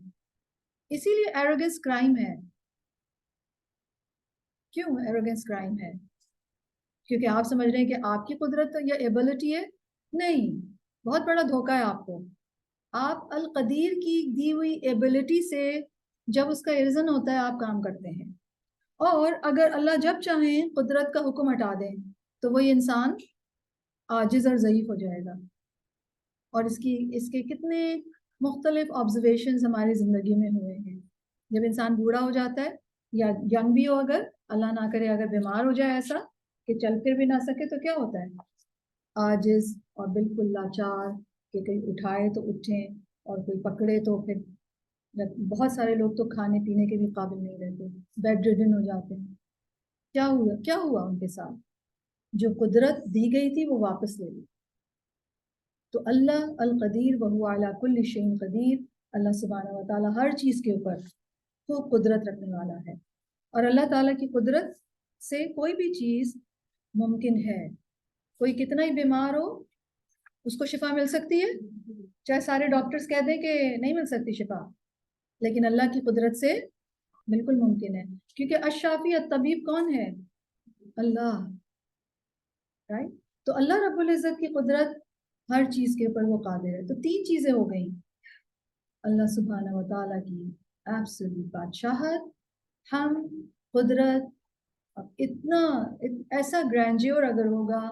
اسی لیے ایروگنس کرائم ہے. کیوں ایروگنس کرائم ہے؟ کیونکہ آپ سمجھ رہے ہیں کہ آپ کی قدرت یا ایبلٹی ہے. نہیں، بہت بڑا دھوکہ ہے آپ کو. آپ القدیر کی دی ہوئی ایبلٹی سے جب اس کا ارزن ہوتا ہے آپ کام کرتے ہیں. اور اگر اللہ جب چاہیں قدرت کا حکم ہٹا دیں تو وہی انسان عاجز اور ضعیف ہو جائے گا. اور اس کے کتنے مختلف آبزرویشنز ہماری زندگی میں ہوئے ہیں. جب انسان بوڑھا ہو جاتا ہے یا ینگ بھی ہو، اگر اللہ نہ کرے اگر بیمار ہو جائے ایسا کہ چل پھر بھی نہ سکے تو کیا ہوتا ہے؟ عاجز اور بالکل لاچار کہ کہیں اٹھائے تو اٹھیں اور کوئی پکڑے تو پھر بہت سارے لوگ تو کھانے پینے کے بھی قابل نہیں رہتے، بیڈ ریڈن ہو جاتے ہیں. کیا ہوا ان کے ساتھ؟ جو قدرت دی گئی تھی وہ واپس لے لی. تو اللہ القدیر وہو علی کل شیء قدیر، اللہ سبحانہ و تعالیٰ ہر چیز کے اوپر خوب قدرت رکھنے والا ہے. اور اللہ تعالیٰ کی قدرت سے کوئی بھی چیز ممکن ہے. کوئی کتنا ہی بیمار ہو اس کو شفا مل سکتی ہے، چاہے سارے ڈاکٹرز کہہ دیں کہ نہیں مل سکتی شفا، لیکن اللہ کی قدرت سے بالکل ممکن ہے. کیونکہ الشافی الطبیب کون ہے؟ اللہ. رائٹ؟ تو اللہ رب العزت کی قدرت ہر چیز کے اوپر وہ قادر ہے. تو 3 چیزیں ہو گئیں: اللہ سبحانہ و تعالیٰ کی ایبسولوٹ بادشاہت، ہم قدرت. اب اتنا ایسا گرینڈیور اگر ہوگا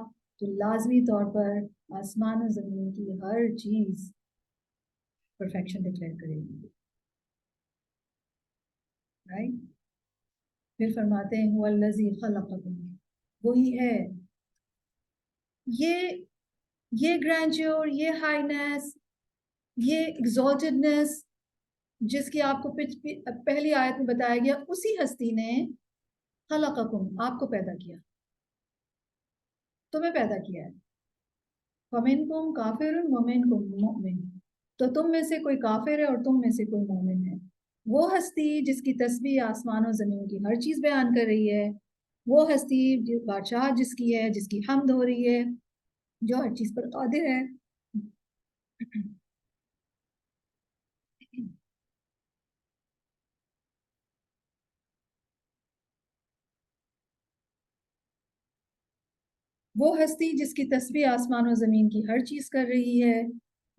تو لازمی طور پر آسمان و زمین کی ہر چیز پرفیکشن ڈکلیئر کرے گی. رائٹ؟ پھر فرماتے ہیں هو الذی خلقکم، وہی ہے. یہ گرینڈیور، یہ ہائینس، یہ ایگزالٹڈنس جس کی آپ کو پہلی آیت میں بتایا گیا، اسی ہستی نے خلقکم، آپ کو پیدا کیا، تمہیں پیدا کیا ہے. فمنکم کافر ومنکم مؤمن، تو تم میں سے کوئی کافر ہے اور تم میں سے کوئی مومن ہے. وہ ہستی جس کی تسبیح آسمان و زمین کی ہر چیز بیان کر رہی ہے، وہ ہستی بادشاہ جس کی ہے، جس کی حمد ہو رہی ہے، جو ہر چیز پر قادر ہے. وہ ہستی جس کی تسبیح آسمان و زمین کی ہر چیز کر رہی ہے،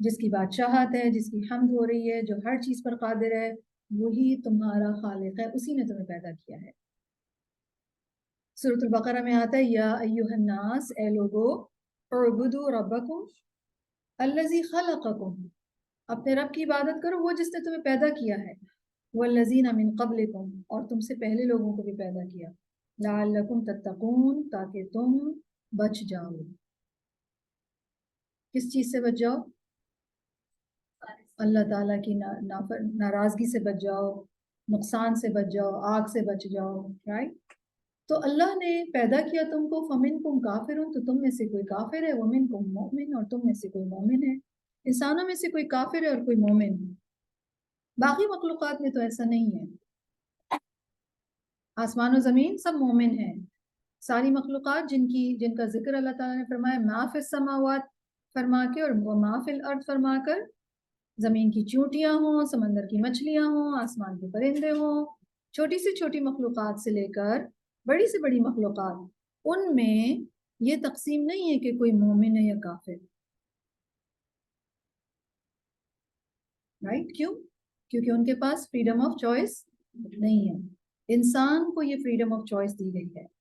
جس کی بادشاہت ہے، جس کی حمد ہو رہی ہے، جو ہر چیز پر قادر ہے، وہی تمہارا خالق ہے، اسی نے تمہیں پیدا کیا ہے. سورۃ البقرہ میں آتا ہے یا ایھا الناس، اے لوگو، اعبدوا ربکم الذی خلقکم، اپنے رب کی عبادت کرو وہ جس نے تمہیں پیدا کیا ہے، والذین من قبلکم، اور تم سے پہلے لوگوں کو بھی پیدا کیا، لعلکم تتقون، تاکہ تم بچ جاؤ. کس چیز سے بچ جاؤ؟ اللہ تعالیٰ کی ناراضگی سے بچ جاؤ، نقصان سے بچ جاؤ، آگ سے بچ جاؤ. رائٹ؟ تو اللہ نے پیدا کیا تم کو، فمنکم کافرون، تو تم میں سے کوئی کافر ہے، ومنکم مؤمن، اور تم میں سے کوئی مومن ہے. انسانوں میں سے کوئی کافر ہے اور کوئی مومن. باقی مخلوقات میں تو ایسا نہیں ہے. آسمان و زمین سب مومن ہیں. ساری مخلوقات جن کا ذکر اللہ تعالیٰ نے فرمایا ما فی السماوات فرما کے اور ما فی الارض فرما کر، زمین کی چونٹیاں ہوں، سمندر کی مچھلیاں ہوں، آسمان کے پرندے ہوں، چھوٹی سے چھوٹی مخلوقات سے لے کر بڑی سے بڑی مخلوقات، ان میں یہ تقسیم نہیں ہے کہ کوئی مومن ہے یا کافر. رائٹ؟ کیوں؟ کیونکہ ان کے پاس فریڈم آف چوائس نہیں ہے. انسان کو یہ فریڈم آف چوائس دی گئی ہے،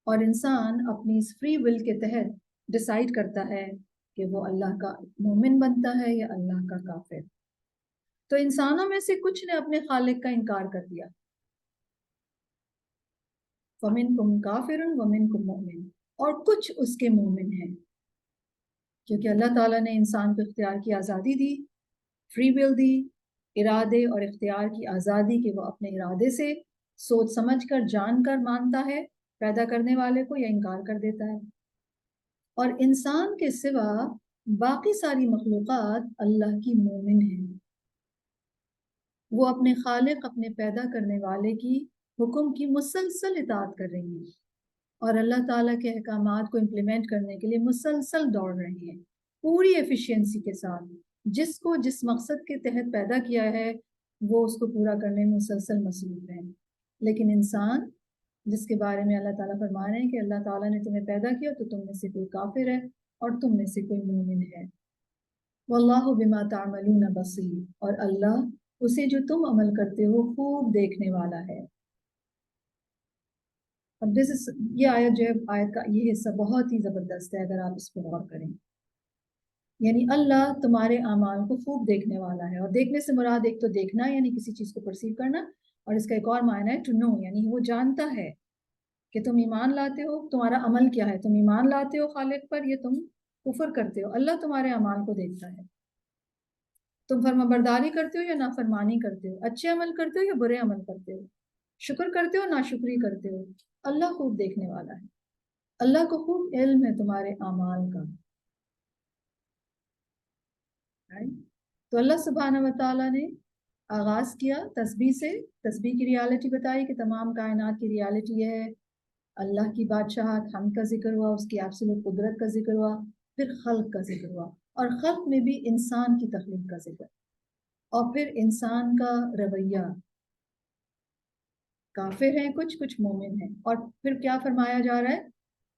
اور انسان اپنی اس فری ول کے تحت ڈیسائیڈ کرتا ہے کہ وہ اللہ کا مومن بنتا ہے یا اللہ کا کافر. تو انسانوں میں سے کچھ نے اپنے خالق کا انکار کر دیا. فَمِنْكُمْ كَافِرٌ وَمِنْكُمْ مُؤْمِنٌ، اور کچھ اس کے مومن ہیں. کیونکہ اللہ تعالیٰ نے انسان کو اختیار کی آزادی دی، فری ول دی، ارادے اور اختیار کی آزادی کہ وہ اپنے ارادے سے سوچ سمجھ کر جان کر مانتا ہے پیدا کرنے والے کو یا انکار کر دیتا ہے. اور انسان کے سوا باقی ساری مخلوقات اللہ کی مومن ہیں. وہ اپنے خالق، اپنے پیدا کرنے والے کی حکم کی مسلسل اطاعت کر رہی ہیں. اور اللہ تعالیٰ کے احکامات کو امپلیمنٹ کرنے کے لیے مسلسل دوڑ رہے ہیں پوری ایفیشینسی کے ساتھ. جس کو جس مقصد کے تحت پیدا کیا ہے وہ اس کو پورا کرنے میں مسلسل مصروف ہیں. لیکن انسان جس کے بارے میں اللہ تعالیٰ فرما رہے ہیں کہ اللہ تعالیٰ نے تمہیں پیدا کیا تو تم میں سے کوئی کافر ہے اور تم میں سے کوئی مومن ہے. واللہ بما تعملون بصیر، اور اللہ اسے جو تم عمل کرتے ہو خوب دیکھنے والا ہے. اب یہ آیت جو ہے، آیت کا یہ حصہ بہت ہی زبردست ہے اگر آپ اس پہ غور کریں. یعنی اللہ تمہارے اعمال کو خوب دیکھنے والا ہے، اور دیکھنے سے مراد ایک تو دیکھنا یعنی کسی چیز کو پرسیو کرنا، اور اس کا ایک اور معنی ہے ٹو نو، یعنی وہ جانتا ہے کہ تم ایمان لاتے ہو، تمہارا عمل کیا ہے، تم ایمان لاتے ہو خالق پر یا تم کفر کرتے ہو. اللہ تمہارے اعمال کو دیکھتا ہے. تم فرما برداری کرتے ہو یا نافرمانی کرتے ہو، اچھے عمل کرتے ہو یا برے عمل کرتے ہو، شکر کرتے ہو ناشکری کرتے ہو، اللہ خوب دیکھنے والا ہے. اللہ کو خوب علم ہے تمہارے اعمال کا. تو اللہ سبحانہ و تعالیٰ نے آغاز کیا تسبیح سے، تسبیح کی ریالٹی بتائی کہ تمام کائنات کی ریالٹی یہ ہے. اللہ کی بادشاہت، حمد کا ذکر ہوا، اس کی ایبسولوٹ قدرت کا ذکر ہوا، پھر خلق کا ذکر ہوا، اور خلق میں بھی انسان کی تخلیق کا ذکر، اور پھر انسان کا رویہ. کافر ہیں کچھ مومن ہیں، اور پھر کیا فرمایا جا رہا ہے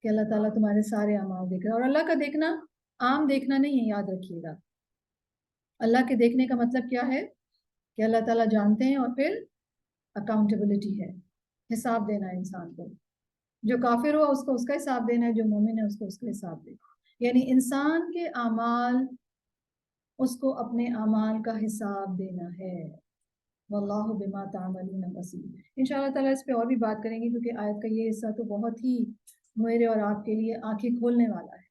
کہ اللہ تعالیٰ تمہارے سارے اعمال دیکھ رہا ہے. اور اللہ کا دیکھنا عام دیکھنا نہیں ہے، یاد رکھیے گا. اللہ کے دیکھنے کا مطلب کیا ہے کہ اللہ تعالیٰ جانتے ہیں، اور پھر اکاؤنٹیبلٹی ہے، حساب دینا ہے انسان کو. جو کافر ہوا اس کو اس کا حساب دینا ہے، جو مومن ہے اس کو اس کا حساب دینا. یعنی انسان کے اعمال، اس کو اپنے اعمال کا حساب دینا ہے. واللہ بما تعملون بصیر. انشاءاللہ تعالیٰ اس پہ اور بھی بات کریں گے، کیونکہ آیت کا یہ حصہ تو بہت ہی میرے اور آپ کے لیے آنکھیں کھولنے والا ہے.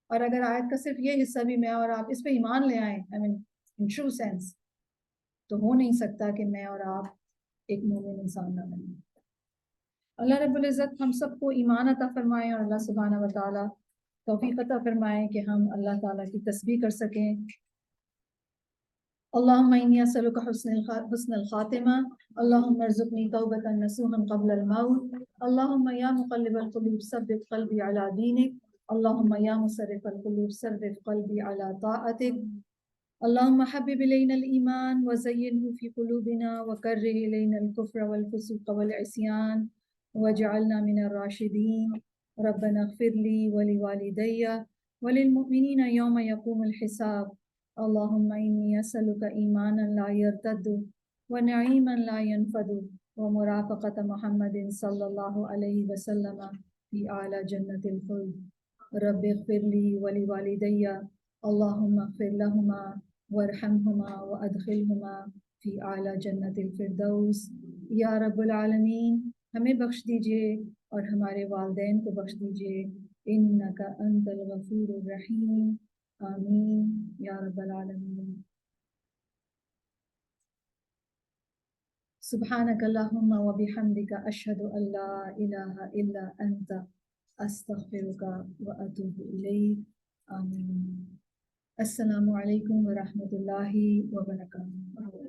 اور اگر آیت کا صرف یہ حصہ بھی میں اور آپ اس پہ ایمان لے آئیں، ان ٹرو سینس، تو ہو نہیں سکتا کہ میں اور آپ ایک مومن انسان نہ بنیں. اللہ رب العزت ہم سب کو ایمان عطا فرمائیں، اور اللہ سبحانہ و تعالیٰ توفیق عطا فرمائیں کہ ہم اللہ تعالیٰ کی تسبیح کر سکیں. اللہم انی اسألک حسن الخاتمہ، اللہم ارزقنی توبۃ نصوحا قبل الموت، اللہم یا مقلب القلوب ثبت قلبی علی دینک، اللہم یا مصرف القلوب صرف قلبی علی طاعتک. اللہم حبب الینا الایمان وزینہ فی قلوبنا وکرہ الینا الکفر والفسوق والعصیان واجعلنا من الراشدین. ربنا اغفر لی ولوالدی وللمؤمنین یوم یقوم الحساب. اللہم انی اسألک ایمانا لا یرتد ونعیما لا ینفد ومرافقۃ محمد صلی اللہ علیہ وسلم فی اعلی جنت الخلد. رب اغفر لی ولوالدی اللہم اغفر لہما وارحمہما وادخلہما فی اعلی جنت الفردوس. یا رب العالمین ہمیں بخش دیجئے اور ہمارے والدین کو بخش دیجئے، انک انت الغفور الرحیم. آمین یا رب العالمین. سبحانک اللہم و بحمدک اشہد ان لا الہ الا انت استغفرک و اتوب الیک. آمین. السلام علیکم ورحمۃ اللہ وبرکاتہ.